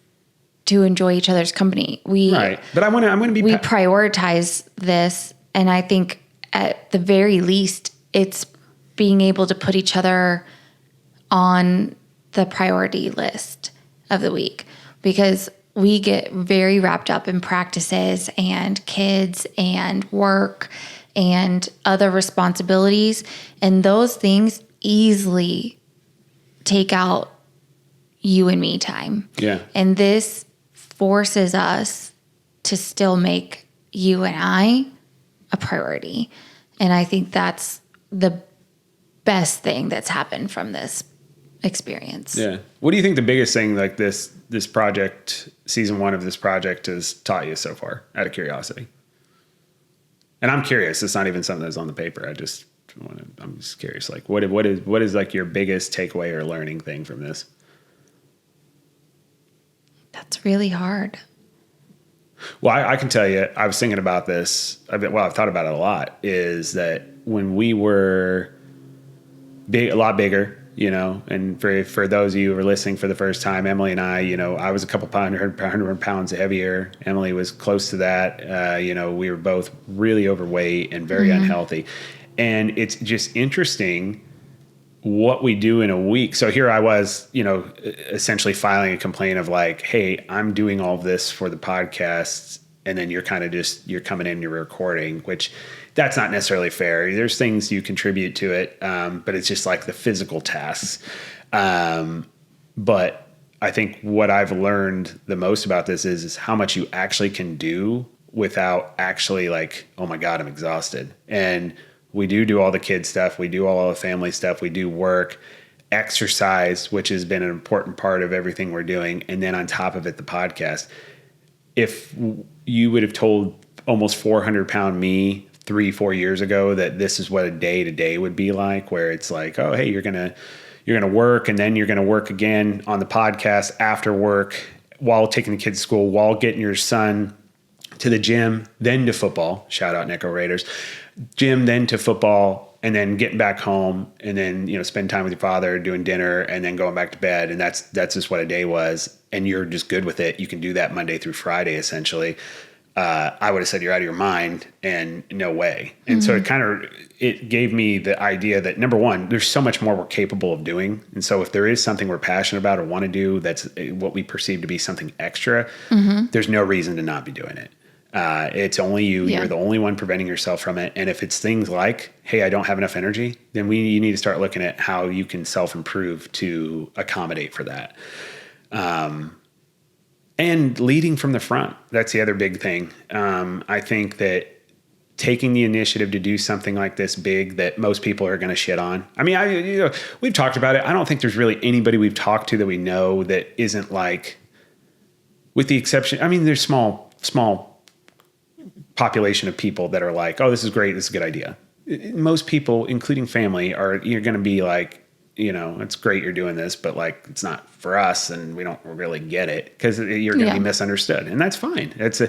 S1: to enjoy each other's company.
S2: Right. But I'm going to be...
S1: We prioritize this, and I think at the very least, it's being able to put each other on the priority list of the week, because we get very wrapped up in practices and kids and work and other responsibilities, and those things easily take out you and me time.
S2: Yeah.
S1: And this forces us to still make you and I a priority. And I think that's the best thing that's happened from this experience.
S2: Yeah. What do you think the biggest thing like this project, season 1 of this project, has taught you so far, out of curiosity? And I'm curious. It's not even something that's on the paper. I'm just curious. Like, what is like your biggest takeaway or learning thing from this?
S1: That's really hard.
S2: Well, I can tell you, I was thinking about this. I've thought about it a lot. Is that when we were a lot bigger, and for those of you who are listening for the first time, Emily and I, I was a couple hundred pounds heavier. Emily was close to that. We were both really overweight and very unhealthy. And it's just interesting what we do in a week. So here I was, essentially filing a complaint of like, hey, I'm doing all of this for the podcast. And then you're kind of you're coming in, you're recording, which that's not necessarily fair. There's things you contribute to it. But it's just like the physical tasks. But I think what I've learned the most about this is how much you actually can do without actually like, oh my God, I'm exhausted. And we do all the kid stuff. We do all the family stuff. We do work, exercise, which has been an important part of everything we're doing. And then on top of it, the podcast. If you would have told almost 400-pound me 3-4 years ago that this is what a day to day would be like, where it's like, oh, hey, you're going to work and then you're going to work again on the podcast after work while taking the kids to school, while getting your son to the gym, then to football, shout out Necco Raiders, gym, then to football, and then getting back home and then, spend time with your father, doing dinner, and then going back to bed. And that's just what a day was. And you're just good with it. You can do that Monday through Friday, essentially. I would have said you're out of your mind, and no way. And so it gave me the idea that, number one, there's so much more we're capable of doing. And so if there is something we're passionate about or want to do, that's what we perceive to be something extra, there's no reason to not be doing it. It's only you. Yeah. You're the only one preventing yourself from it. And if it's things like, hey, I don't have enough energy, then you need to start looking at how you can self-improve to accommodate for that. And leading from the front. That's the other big thing. I think that taking the initiative to do something like this big that most people are going to shit on. I mean, we've talked about it. I don't think there's really anybody we've talked to that we know that isn't like, with the exception, I mean, there's small population of people that are like, oh, this is great. This is a good idea. Most people, including family, you're going to be like, it's great you're doing this, but like, it's not for us and we don't really get it because you're going to be misunderstood, and that's fine. That's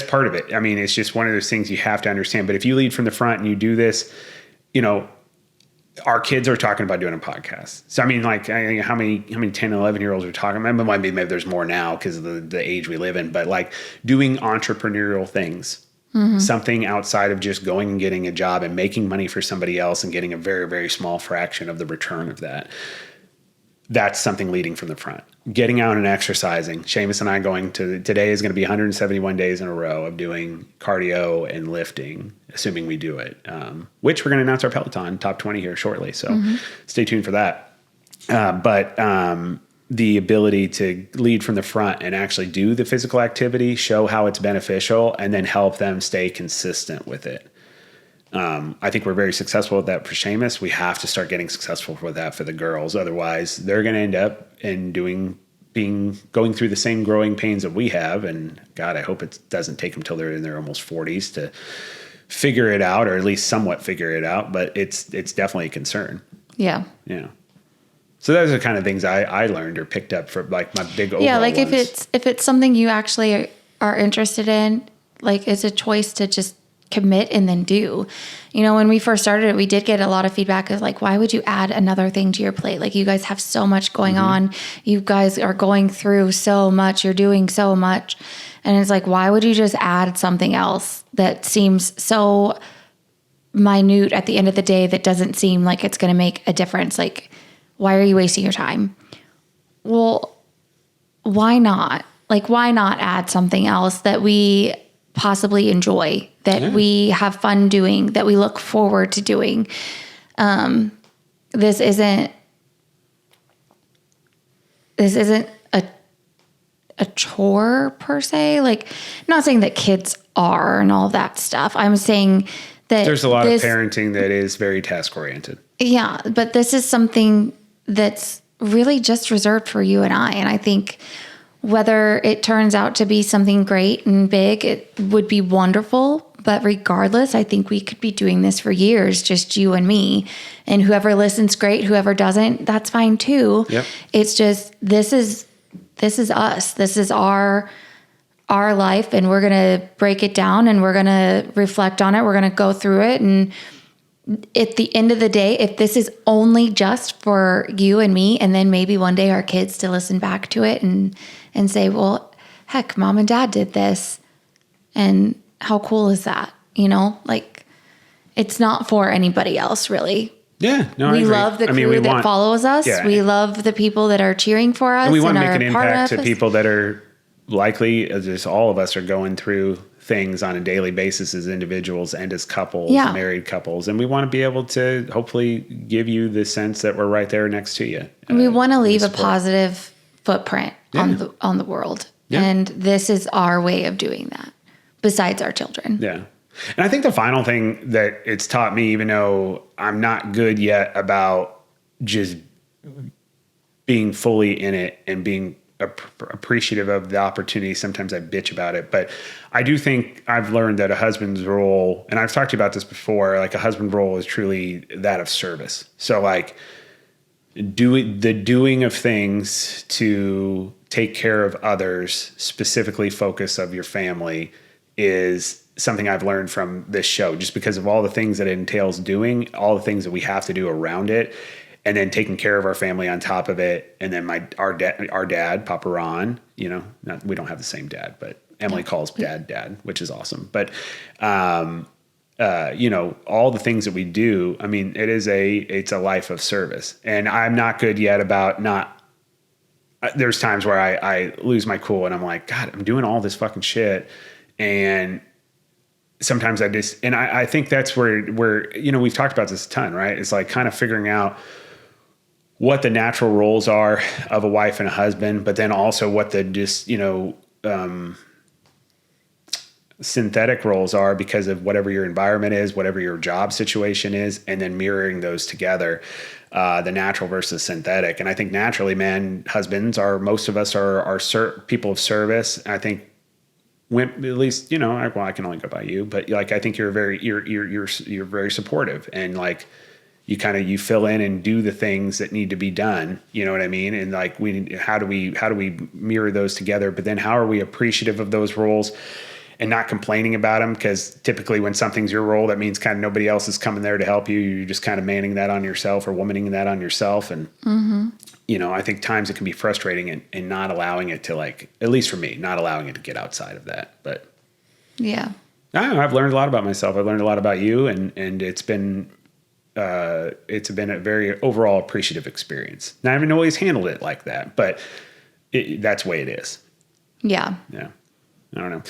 S2: part of it. I mean, it's just one of those things you have to understand. But if you lead from the front and you do this, our kids are talking about doing a podcast. So, I mean, like, how many 10, 11 year olds are talking about? Maybe there's more now because of the age we live in, but like doing entrepreneurial things. Something outside of just going and getting a job and making money for somebody else and getting a very, very small fraction of the return of that. That's something leading from the front. Getting out and exercising. Seamus and I today is going to be 171 days in a row of doing cardio and lifting, assuming we do it, which we're going to announce our Peloton top 20 here shortly. So stay tuned for that. But the ability to lead from the front and actually do the physical activity, show how it's beneficial, and then help them stay consistent with it. I think we're very successful with that for Seamus. We have to start getting successful with that for the girls. Otherwise, they're going to end up going through the same growing pains that we have. And God, I hope it doesn't take them till they're in their almost 40s to figure it out, or at least somewhat figure it out. But it's definitely a concern. Yeah. Yeah. So those are the kind of things I learned or picked up for like my big overall
S1: like
S2: ones.
S1: if it's something you actually are interested in, like it's a choice to just commit and then do. When we first started it, we did get a lot of feedback of like, why would you add another thing to your plate? Like, you guys have so much going on. You guys are going through so much. You're doing so much. And it's like, why would you just add something else that seems so minute at the end of the day that doesn't seem like it's going to make a difference? Like, why are you wasting your time? Well, why not? Like, why not add something else that we possibly enjoy, that we have fun doing, that we look forward to doing? This isn't a chore per se. Like, I'm not saying that kids are and all that stuff. I'm saying that
S2: there's a lot of parenting that is very task oriented.
S1: Yeah, but this is something that's really just reserved for you and I. And I think whether it turns out to be something great and big, it would be wonderful. But regardless, I think we could be doing this for years, just you and me. And whoever listens, great. Whoever doesn't, that's fine too. Yep. It's just, this is us. This is our life, and we're going to break it down and we're going to reflect on it. We're going to go through it. And at the end of the day, if this is only just for you and me, and then maybe one day our kids to listen back to it and say, well, heck, mom and dad did this. And how cool is that? Like, it's not for anybody else really.
S2: Yeah, no,
S1: We love the crew that follows us.
S2: Yeah.
S1: We love the people that are cheering for us.
S2: And we want to make
S1: are
S2: an
S1: part
S2: impact
S1: of
S2: to
S1: us.
S2: people that are likely, as all of us are going through things on a daily basis as individuals and as couples, married couples. And we want to be able to hopefully give you the sense that we're right there next to you.
S1: We want to leave a positive footprint on the world.
S2: Yeah.
S1: And this is our way of doing that, besides our children.
S2: Yeah. And I think the final thing that it's taught me, even though I'm not good yet about just being fully in it and being appreciative of the opportunity. Sometimes I bitch about it, but I do think I've learned that a husband's role, and I've talked to you about this before, like a husband role is truly that of service. So like the doing of things to take care of others, specifically focus of your family, is something I've learned from this show, just because of all the things that it entails doing, all the things that we have to do around it, and then taking care of our family on top of it. And then our dad, Papa Ron, we don't have the same dad, but Emily calls dad, which is awesome. But, all the things that we do, I mean, it's a life of service. And I'm not good yet about there's times where I lose my cool and I'm like, God, I'm doing all this fucking shit. And sometimes I think that's where we've talked about this a ton, right? It's like kind of figuring out what the natural roles are of a wife and a husband, but then also what the synthetic roles are because of whatever your environment is, whatever your job situation is, and then mirroring those together, the natural versus synthetic. And I think naturally, husbands most of us are people of service. And I think at least, I can only go by you, but like, I think you're very supportive, and like, you fill in and do the things that need to be done. You know what I mean? And like, how do we mirror those together? But then how are we appreciative of those roles and not complaining about them? Because typically when something's your role, that means kind of nobody else is coming there to help you. You're just kind of manning that on yourself or womaning that on yourself. And, I think times it can be frustrating and not allowing it to, like, at least for me, not allowing it to get outside of that. But
S1: yeah,
S2: I don't know, I've learned a lot about myself. I've learned a lot about you, and it's been a very overall appreciative experience. Now, I haven't always handled it like that, but that's the way it is.
S1: Yeah.
S2: Yeah. I don't know.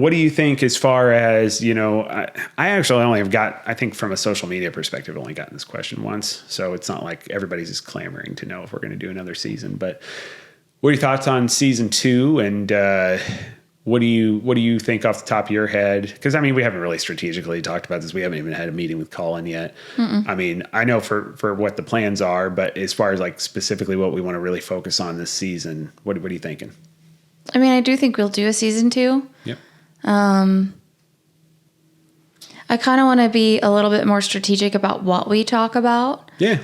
S2: What do you think as far as, I actually only have I think from a social media perspective, only gotten this question once. So it's not like everybody's just clamoring to know if we're going to do another season. But what are your thoughts on season 2? And what do you think off the top of your head? Because, I mean, we haven't really strategically talked about this. We haven't even had a meeting with Colin yet. I mean, I know for what the plans are, but as far as like specifically what we want to really focus on this season, what are you thinking?
S1: I mean, I do think we'll do a season 2.
S2: Yep.
S1: I kind of want to be a little bit more strategic about what we talk about.
S2: Yeah.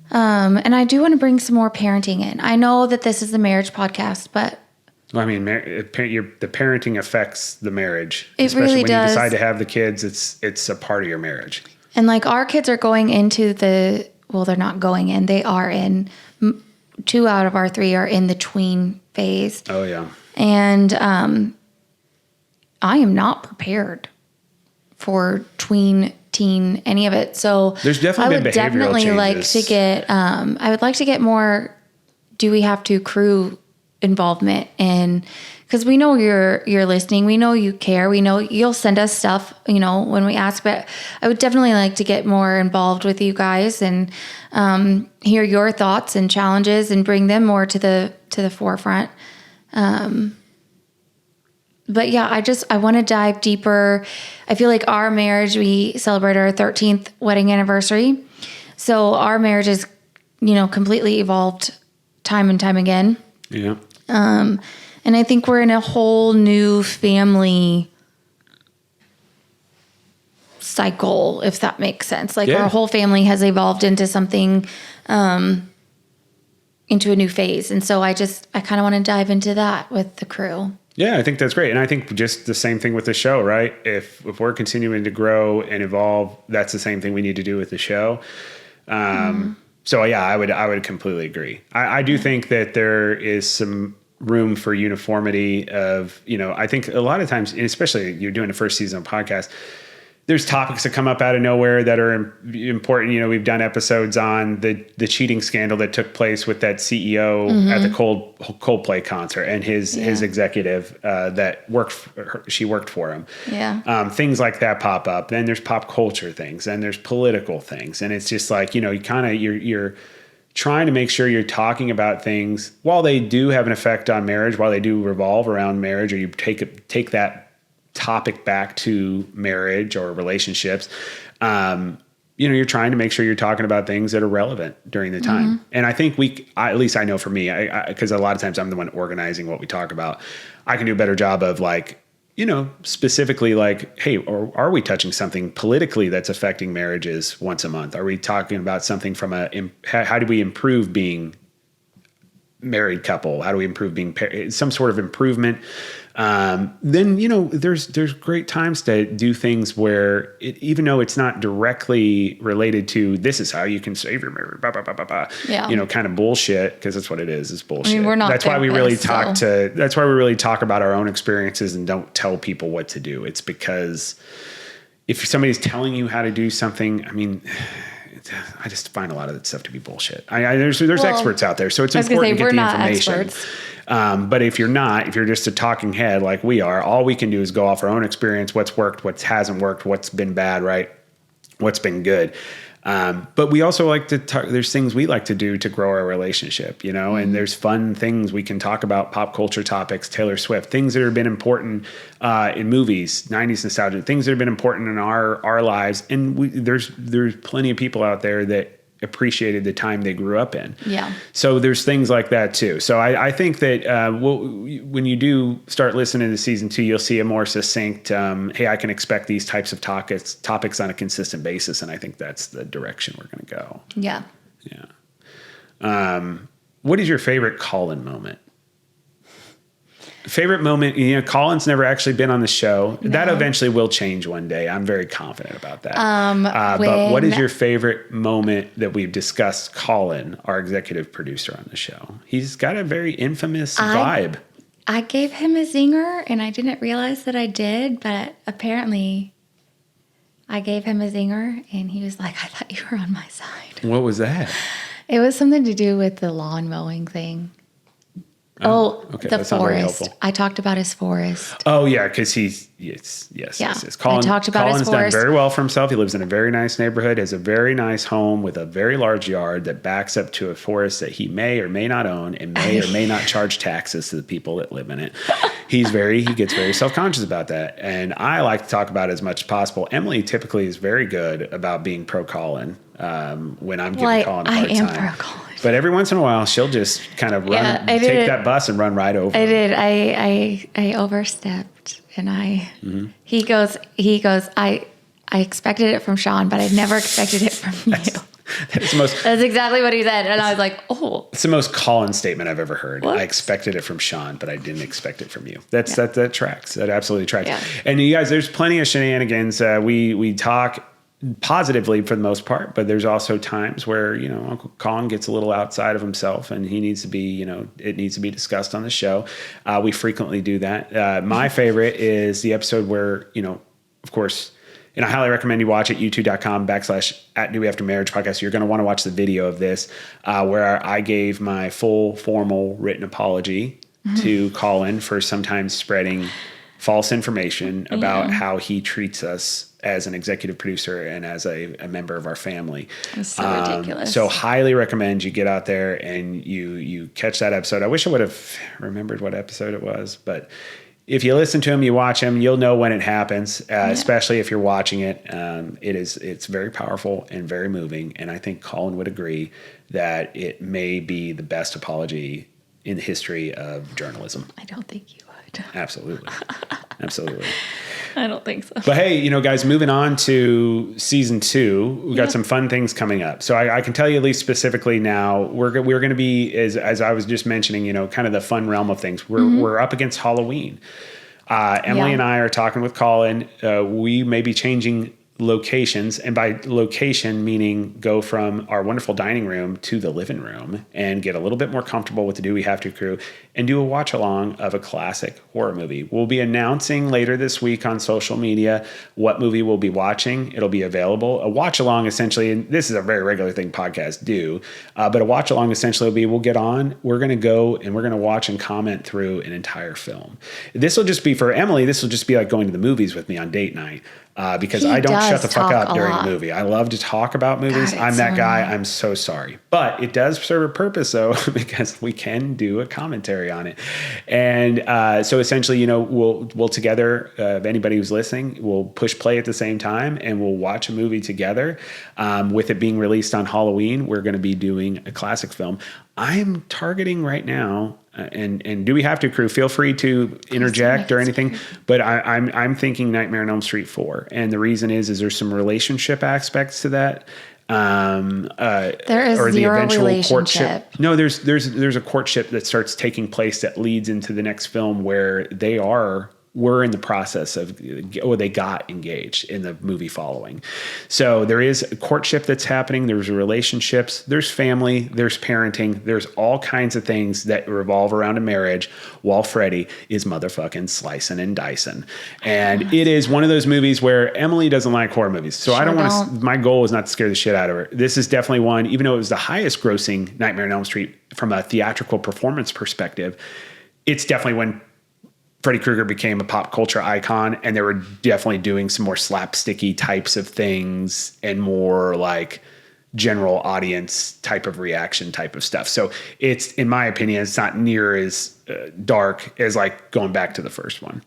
S1: And I do want to bring some more parenting in. I know that this is the marriage podcast, but
S2: well, I mean, the parenting affects the marriage.
S1: It
S2: especially
S1: really
S2: when
S1: does.
S2: You decide to have the kids, it's a part of your marriage.
S1: And like our kids are going into they're not going in. They are in. 2 out of our 3 are in the tween phase.
S2: Oh, yeah.
S1: And I am not prepared for tween, teen, any of it. So
S2: there's definitely been behavioral changes.
S1: I would like to get more, do we have to crew involvement in, because we know you're listening. We know you care. We know you'll send us stuff, when we ask, but I would definitely like to get more involved with you guys and hear your thoughts and challenges and bring them more to the forefront. But yeah, I want to dive deeper. I feel like our marriage, we celebrate our 13th wedding anniversary. So our marriage is, completely evolved time and time again.
S2: Yeah.
S1: And I think we're in a whole new family cycle, if that makes sense. Like our whole family has evolved into something, into a new phase. And so I kind of want to dive into that with the crew.
S2: Yeah, I think that's great. And I think just the same thing with the show, right? If we're continuing to grow and evolve, that's the same thing we need to do with the show. So yeah, I would completely agree. I do think that there is some room for uniformity of, I think a lot of times, especially you're doing the first season of podcast, there's topics that come up out of nowhere that are important. You know, we've done episodes on the cheating scandal that took place with that CEO at the Coldplay concert and his executive that she worked for him.
S1: Yeah.
S2: Things like that pop up. Then there's pop culture things, and there's political things, and it's just like, you know, you're trying to make sure you're talking about things while they do have an effect on marriage, while they do revolve around marriage, or you take that topic back to marriage or relationships. You know, you're trying to make sure you're talking about things that are relevant during the time. And I think at least I know for me, because a lot of times I'm the one organizing what we talk about. I can do a better job of like, you know, specifically like, hey, or are we touching something politically that's affecting marriages once a month? Are we talking about something from how do we improve being married couple? How do we improve being some sort of improvement? Then, you know, there's great times to do things where even though it's not directly related to this is how you can save your marriage, blah, blah, blah, blah, blah, you know, kind of bullshit, because that's what it is. It's bullshit.
S1: I mean, we're not
S2: that's why we really that's why we really talk about our own experiences and don't tell people what to do. It's because if somebody's telling you how to do something, I mean, I just find a lot of that stuff to be bullshit. There's experts out there, so it's important to get the information. But if you're just a talking head like we are, all we can do is go off our own experience, what's worked, what hasn't worked, what's been bad, right? What's been good. But we also like to talk, there's things we like to do to grow our relationship, you know, and there's fun things we can talk about, pop culture topics, Taylor Swift, things that have been important in movies, 90s nostalgia, things that have been important in our lives. And there's plenty of people out there that appreciated the time they grew up in.
S1: Yeah. So
S2: there's things like that too. So I think that when you do start listening to season 2, you'll see a more succinct, hey, I can expect these types of topics on a consistent basis. And I think that's the direction we're going to go.
S1: Yeah.
S2: Yeah. What is your favorite call-in moment? Favorite moment, you know, Colin's never actually been on the show. No. That eventually will change one day. I'm very confident about that. But what is your favorite moment that we've discussed Colin, our executive producer on the show? He's got a very infamous vibe.
S1: I gave him a zinger, and I didn't realize that I did, but apparently I gave him a zinger, and he was like, I thought you were on my side.
S2: What was that?
S1: It was something to do with the lawn mowing thing. Okay, the forest. I talked about his forest.
S2: Oh, yeah, because he's, yes.
S1: Colin's
S2: done very well for himself. He lives in a very nice neighborhood, has a very nice home with a very large yard that backs up to a forest that he may or may not own and may or may not charge taxes to the people that live in it. He gets very self-conscious about that. And I like to talk about it as much as possible. Emily typically is very good about being pro-Colin when I'm giving Colin a hard time. I am pro-Colin. But every once in a while, she'll just kind of take that bus and run right over.
S1: I did. I overstepped, and he goes. I expected it from Sean, but I never expected it from you. That's exactly what he said, and I was like, oh.
S2: It's the most Colin statement I've ever heard.
S1: What?
S2: I expected it from Sean, but I didn't expect it from you. That tracks. That absolutely tracks.
S1: Yeah.
S2: And you guys, there's plenty of shenanigans. We talk positively for the most part, but there's also times where, you know, Uncle Colin gets a little outside of himself and he needs to be, you know, it needs to be discussed on the show. We frequently do that. My favorite is the episode where, you know, of course, and I highly recommend you watch it, youtube.com/@DoWeHaveToMarriage podcast. You're going to want to watch the video of this, where I gave my full formal written apology to Colin for sometimes spreading false information about how he treats us as an executive producer and as a member of our family.
S1: It's so ridiculous.
S2: So highly recommend you get out there and you catch that episode. I wish I would have remembered what episode it was, but if you listen to him, you watch him, you'll know when it happens, especially if you're watching it. It's very powerful and very moving. And I think Colin would agree that it may be the best apology in the history of journalism.
S1: I don't think you would.
S2: Absolutely.
S1: I don't think so.
S2: But hey, you know, guys, moving on to season 2, we got some fun things coming up. So I can tell you at least specifically now, we're going to be, as I was just mentioning, you know, kind of the fun realm of things. We're up against Halloween. Emily and I are talking with Colin. We may be changing locations, and by location meaning go from our wonderful dining room to the living room and get a little bit more comfortable with the Do We Have To crew and do a watch along of a classic horror movie. We'll be announcing later this week on social media what movie we'll be watching. It'll be available. A watch along essentially, and this is a very regular thing podcasts do, but a watch along essentially will be, we'll get on, we're going to go and we're going to watch and comment through an entire film. This will just be for Emily. This will just be like going to the movies with me on date night. Because I don't shut the fuck up during a movie. I love to talk about movies. God, I'm that guy. I'm so sorry. But it does serve a purpose, though, because we can do a commentary on it. And so essentially, we'll together, anybody who's listening, we'll push play at the same time and we'll watch a movie together. With it being released on Halloween, we're going to be doing a classic film. I'm targeting right now, and Do We Have To crew, feel free to interject or anything, but I'm thinking Nightmare on Elm Street 4. And the reason is there's some relationship aspects to that.
S1: There is
S2: or the
S1: zero
S2: eventual
S1: relationship.
S2: Courtship. No, there's a courtship that starts taking place that leads into the next film where we're in the process of, or they got engaged in the movie following. So there is a courtship that's happening. There's relationships, there's family, there's parenting, there's all kinds of things that revolve around a marriage while Freddie is motherfucking slicing and dicing. And it is one of those movies where Emily doesn't like horror movies. So I don't want to, my goal is not to scare the shit out of her. This is definitely one, even though it was the highest grossing Nightmare on Elm Street from a theatrical performance perspective, it's definitely when Freddy Krueger became a pop culture icon, and they were definitely doing some more slapsticky types of things and more like general audience type of reaction type of stuff. So it's, in my opinion, it's not near as dark as like going back to the first one.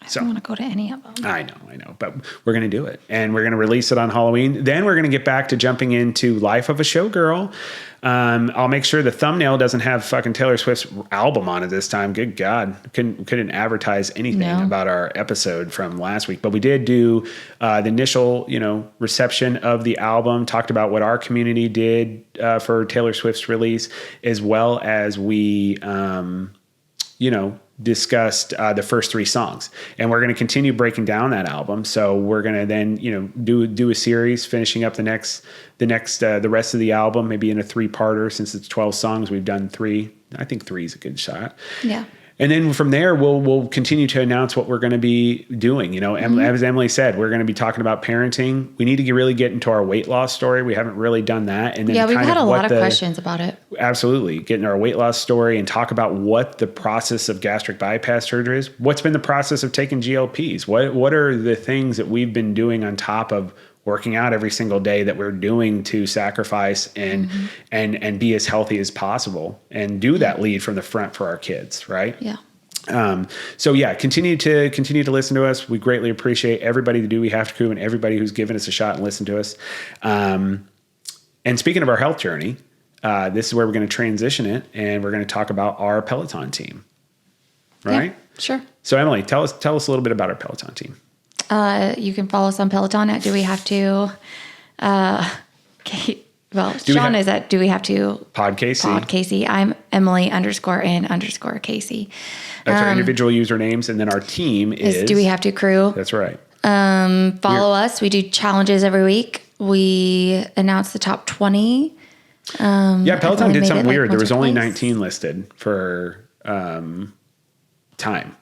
S1: I don't want to go to any of them.
S2: I know, but we're going to do it, and we're going to release it on Halloween. Then we're going to get back to jumping into Life of a Showgirl. I'll make sure the thumbnail doesn't have fucking Taylor Swift's album on it this time. Good God, couldn't advertise anything about our episode from last week, but we did do the initial, reception of the album. Talked about what our community did for Taylor Swift's release, as well as we, discussed the first 3 songs, and we're going to continue breaking down that album. So we're going to then, do a series, finishing up the rest of the album, maybe in a 3-parter. Since it's 12 songs, we've done 3. I think 3 is a good shot. Yeah. And then from there, we'll continue to announce what we're going to be doing. As Emily said, we're going to be talking about parenting. We need to really get into our weight loss story. We haven't really done that. And then
S1: we've had a lot of questions about it.
S2: Absolutely. Getting our weight loss story and talk about what the process of gastric bypass surgery is. What's been the process of taking GLPs? What are the things that we've been doing on top of working out every single day that we're doing to sacrifice and be as healthy as possible and do that lead from the front for our kids, right? Yeah. Continue to listen to us. We greatly appreciate everybody that Do We Have To crew and everybody who's given us a shot and listened to us. And speaking of our health journey, this is where we're going to transition it, and we're going to talk about our Peloton team. Right? Yeah,
S1: sure.
S2: So Emily, tell us a little bit about our Peloton team.
S1: You can follow us on Peloton at Do We Have To. Sean is at Do We Have To Pod Casey. I'm Emily _in_ Casey.
S2: That's our individual usernames, and then our team is
S1: Do We Have To Crew.
S2: That's right.
S1: Follow us. We do challenges every week. We announce the top 20.
S2: Peloton did something weird. There was only 19 listed for time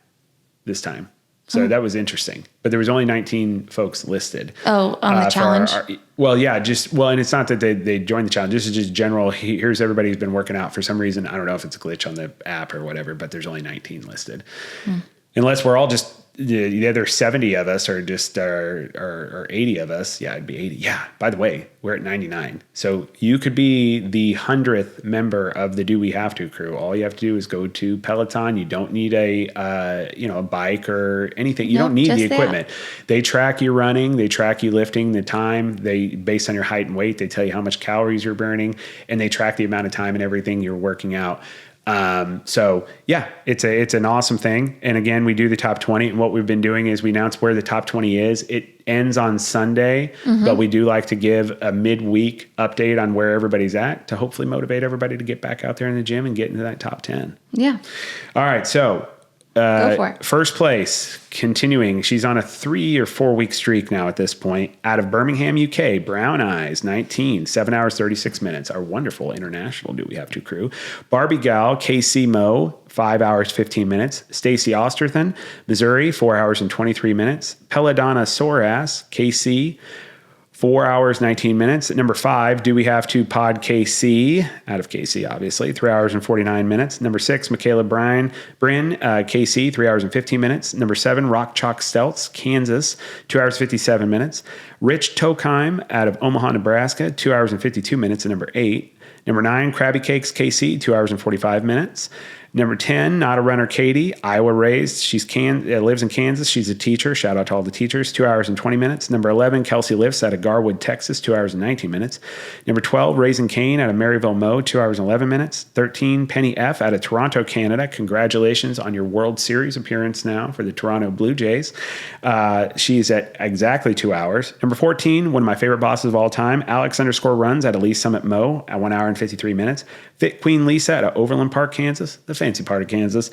S2: this time. So that was interesting, but there was only 19 folks listed.
S1: Oh, on the challenge?
S2: And it's not that they joined the challenge. This is just general. Here's everybody who's been working out for some reason. I don't know if it's a glitch on the app or whatever, but there's only 19 listed. Unless we're all just either 70 of us or just or 80 of us. Yeah, it'd be 80. Yeah. By the way, we're at 99. So you could be the 100th member of the Do We Have To crew. All you have to do is go to Peloton. You don't need a bike or anything. You don't need the equipment. They track your running. They track you lifting, the time. They, based on your height and weight, they tell you how much calories you're burning, and they track the amount of time and everything you're working out. It's an awesome thing. And again, we do the top 20, and what we've been doing is we announce where the top 20 is. It ends on Sunday, but we do like to give a midweek update on where everybody's at to hopefully motivate everybody to get back out there in the gym and get into that top 10.
S1: Yeah.
S2: All right. So,
S1: Go for it.
S2: First place, continuing. She's on a 3 or 4 week streak now at this point. Out of Birmingham, UK, Brown Eyes, 19, 7 hours, 36 minutes. Our wonderful international Do We Have To crew. Barbie Gal, KC Mo, 5 hours, 15 minutes. Stacy Osterthan, Missouri, 4 hours and 23 minutes. Peladonna Sorass, KC, 4 hours, 19 minutes. Number 5, Do We Have To Pod KC, out of KC, obviously, 3 hours and 49 minutes. Number 6, Michaela Bryn, KC, 3 hours and 15 minutes. Number 7, Rock Chalk Stelts, Kansas, 2 hours, 57 minutes. Rich Tokheim, out of Omaha, Nebraska, 2 hours and 52 minutes. And number 8, number 9, Krabby Cakes KC, 2 hours and 45 minutes. Number 10, Not a Runner Katie, Iowa raised. She lives in Kansas. She's a teacher. Shout out to all the teachers. 2 hours and 20 minutes. Number 11, Kelsey Lifts out of Garwood, Texas. 2 hours and 19 minutes. Number 12, Raising Cane out of Maryville, Mo. 2 hours and 11 minutes. 13, Penny F out of Toronto, Canada. Congratulations on your World Series appearance now for the Toronto Blue Jays. She's at exactly 2 hours. Number 14, one of my favorite bosses of all time, Alex_runs out of Lee Summit, Mo. At 1 hour and 53 minutes. Fit Queen Lisa out of Overland Park, Kansas. The fancy part of Kansas,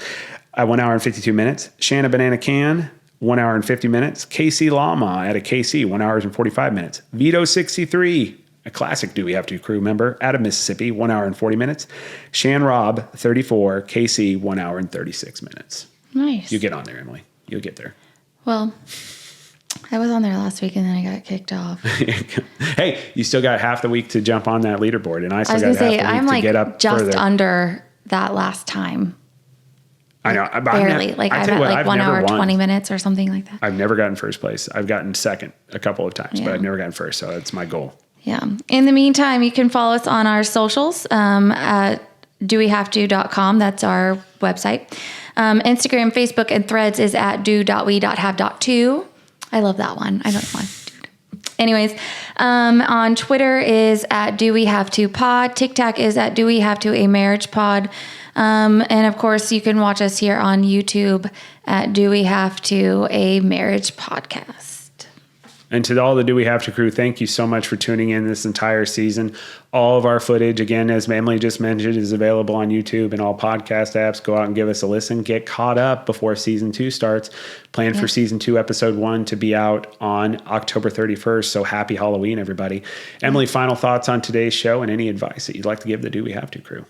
S2: 1 hour and 52 minutes. Shanna Banana Can, 1 hour and 50 minutes. Casey Lama out of KC, 1 hours and 45 minutes. Vito 63, a classic Do We Have To crew member out of Mississippi, 1 hour and 40 minutes. Shan Rob 34, KC, 1 hour and 36 minutes.
S1: Nice.
S2: You get on there, Emily. You'll get there.
S1: Well, I was on there last week and then I got kicked off.
S2: Hey, you still got half the week to jump on that leaderboard, and I still got half the week
S1: I'm
S2: to get up
S1: just
S2: further.
S1: Under that last time.
S2: I know.
S1: Barely. I've had like 1 hour, 20 minutes or something like that.
S2: I've never gotten first place. I've gotten second a couple of times, but I've never gotten first. So that's my goal.
S1: Yeah. In the meantime, you can follow us on our socials at dowehavto.com. That's our website. Instagram, Facebook, and Threads is at do.we.have.to. I love that one. I don't know why. Anyways, on Twitter is at Do We Have To Pod. TikTok is at Do We Have To A Marriage Pod. And of course, you can watch us here on YouTube at Do We Have To A Marriage Podcast.
S2: And to all the Do We Have To crew, thank you so much for tuning in this entire season. All of our footage, again, as Emily just mentioned, is available on YouTube and all podcast apps. Go out and give us a listen. Get caught up before season 2 starts. Plan for season 2, episode 1 to be out on October 31st. So happy Halloween, everybody. Emily, final thoughts on today's show and any advice that you'd like to give the Do We Have To crew?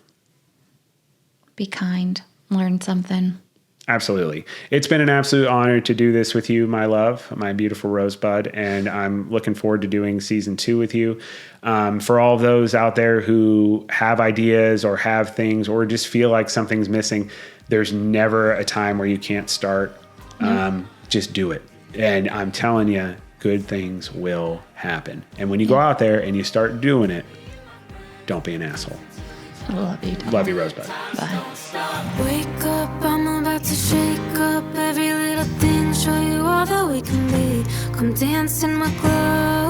S1: Be kind. Learn something.
S2: Absolutely. It's been an absolute honor to do this with you, my love, my beautiful Rosebud, and I'm looking forward to doing season 2 with you. For all of those out there who have ideas or have things or just feel like something's missing, there's never a time where you can't start. Just do it. And I'm telling you, good things will happen. And when you go out there and you start doing it, don't be an asshole.
S1: I love you.
S2: Love you, Rosebud.
S1: Bye.
S3: Wake up, I'm about to shake up every little thing, show you all that we can be. Come dance in my club.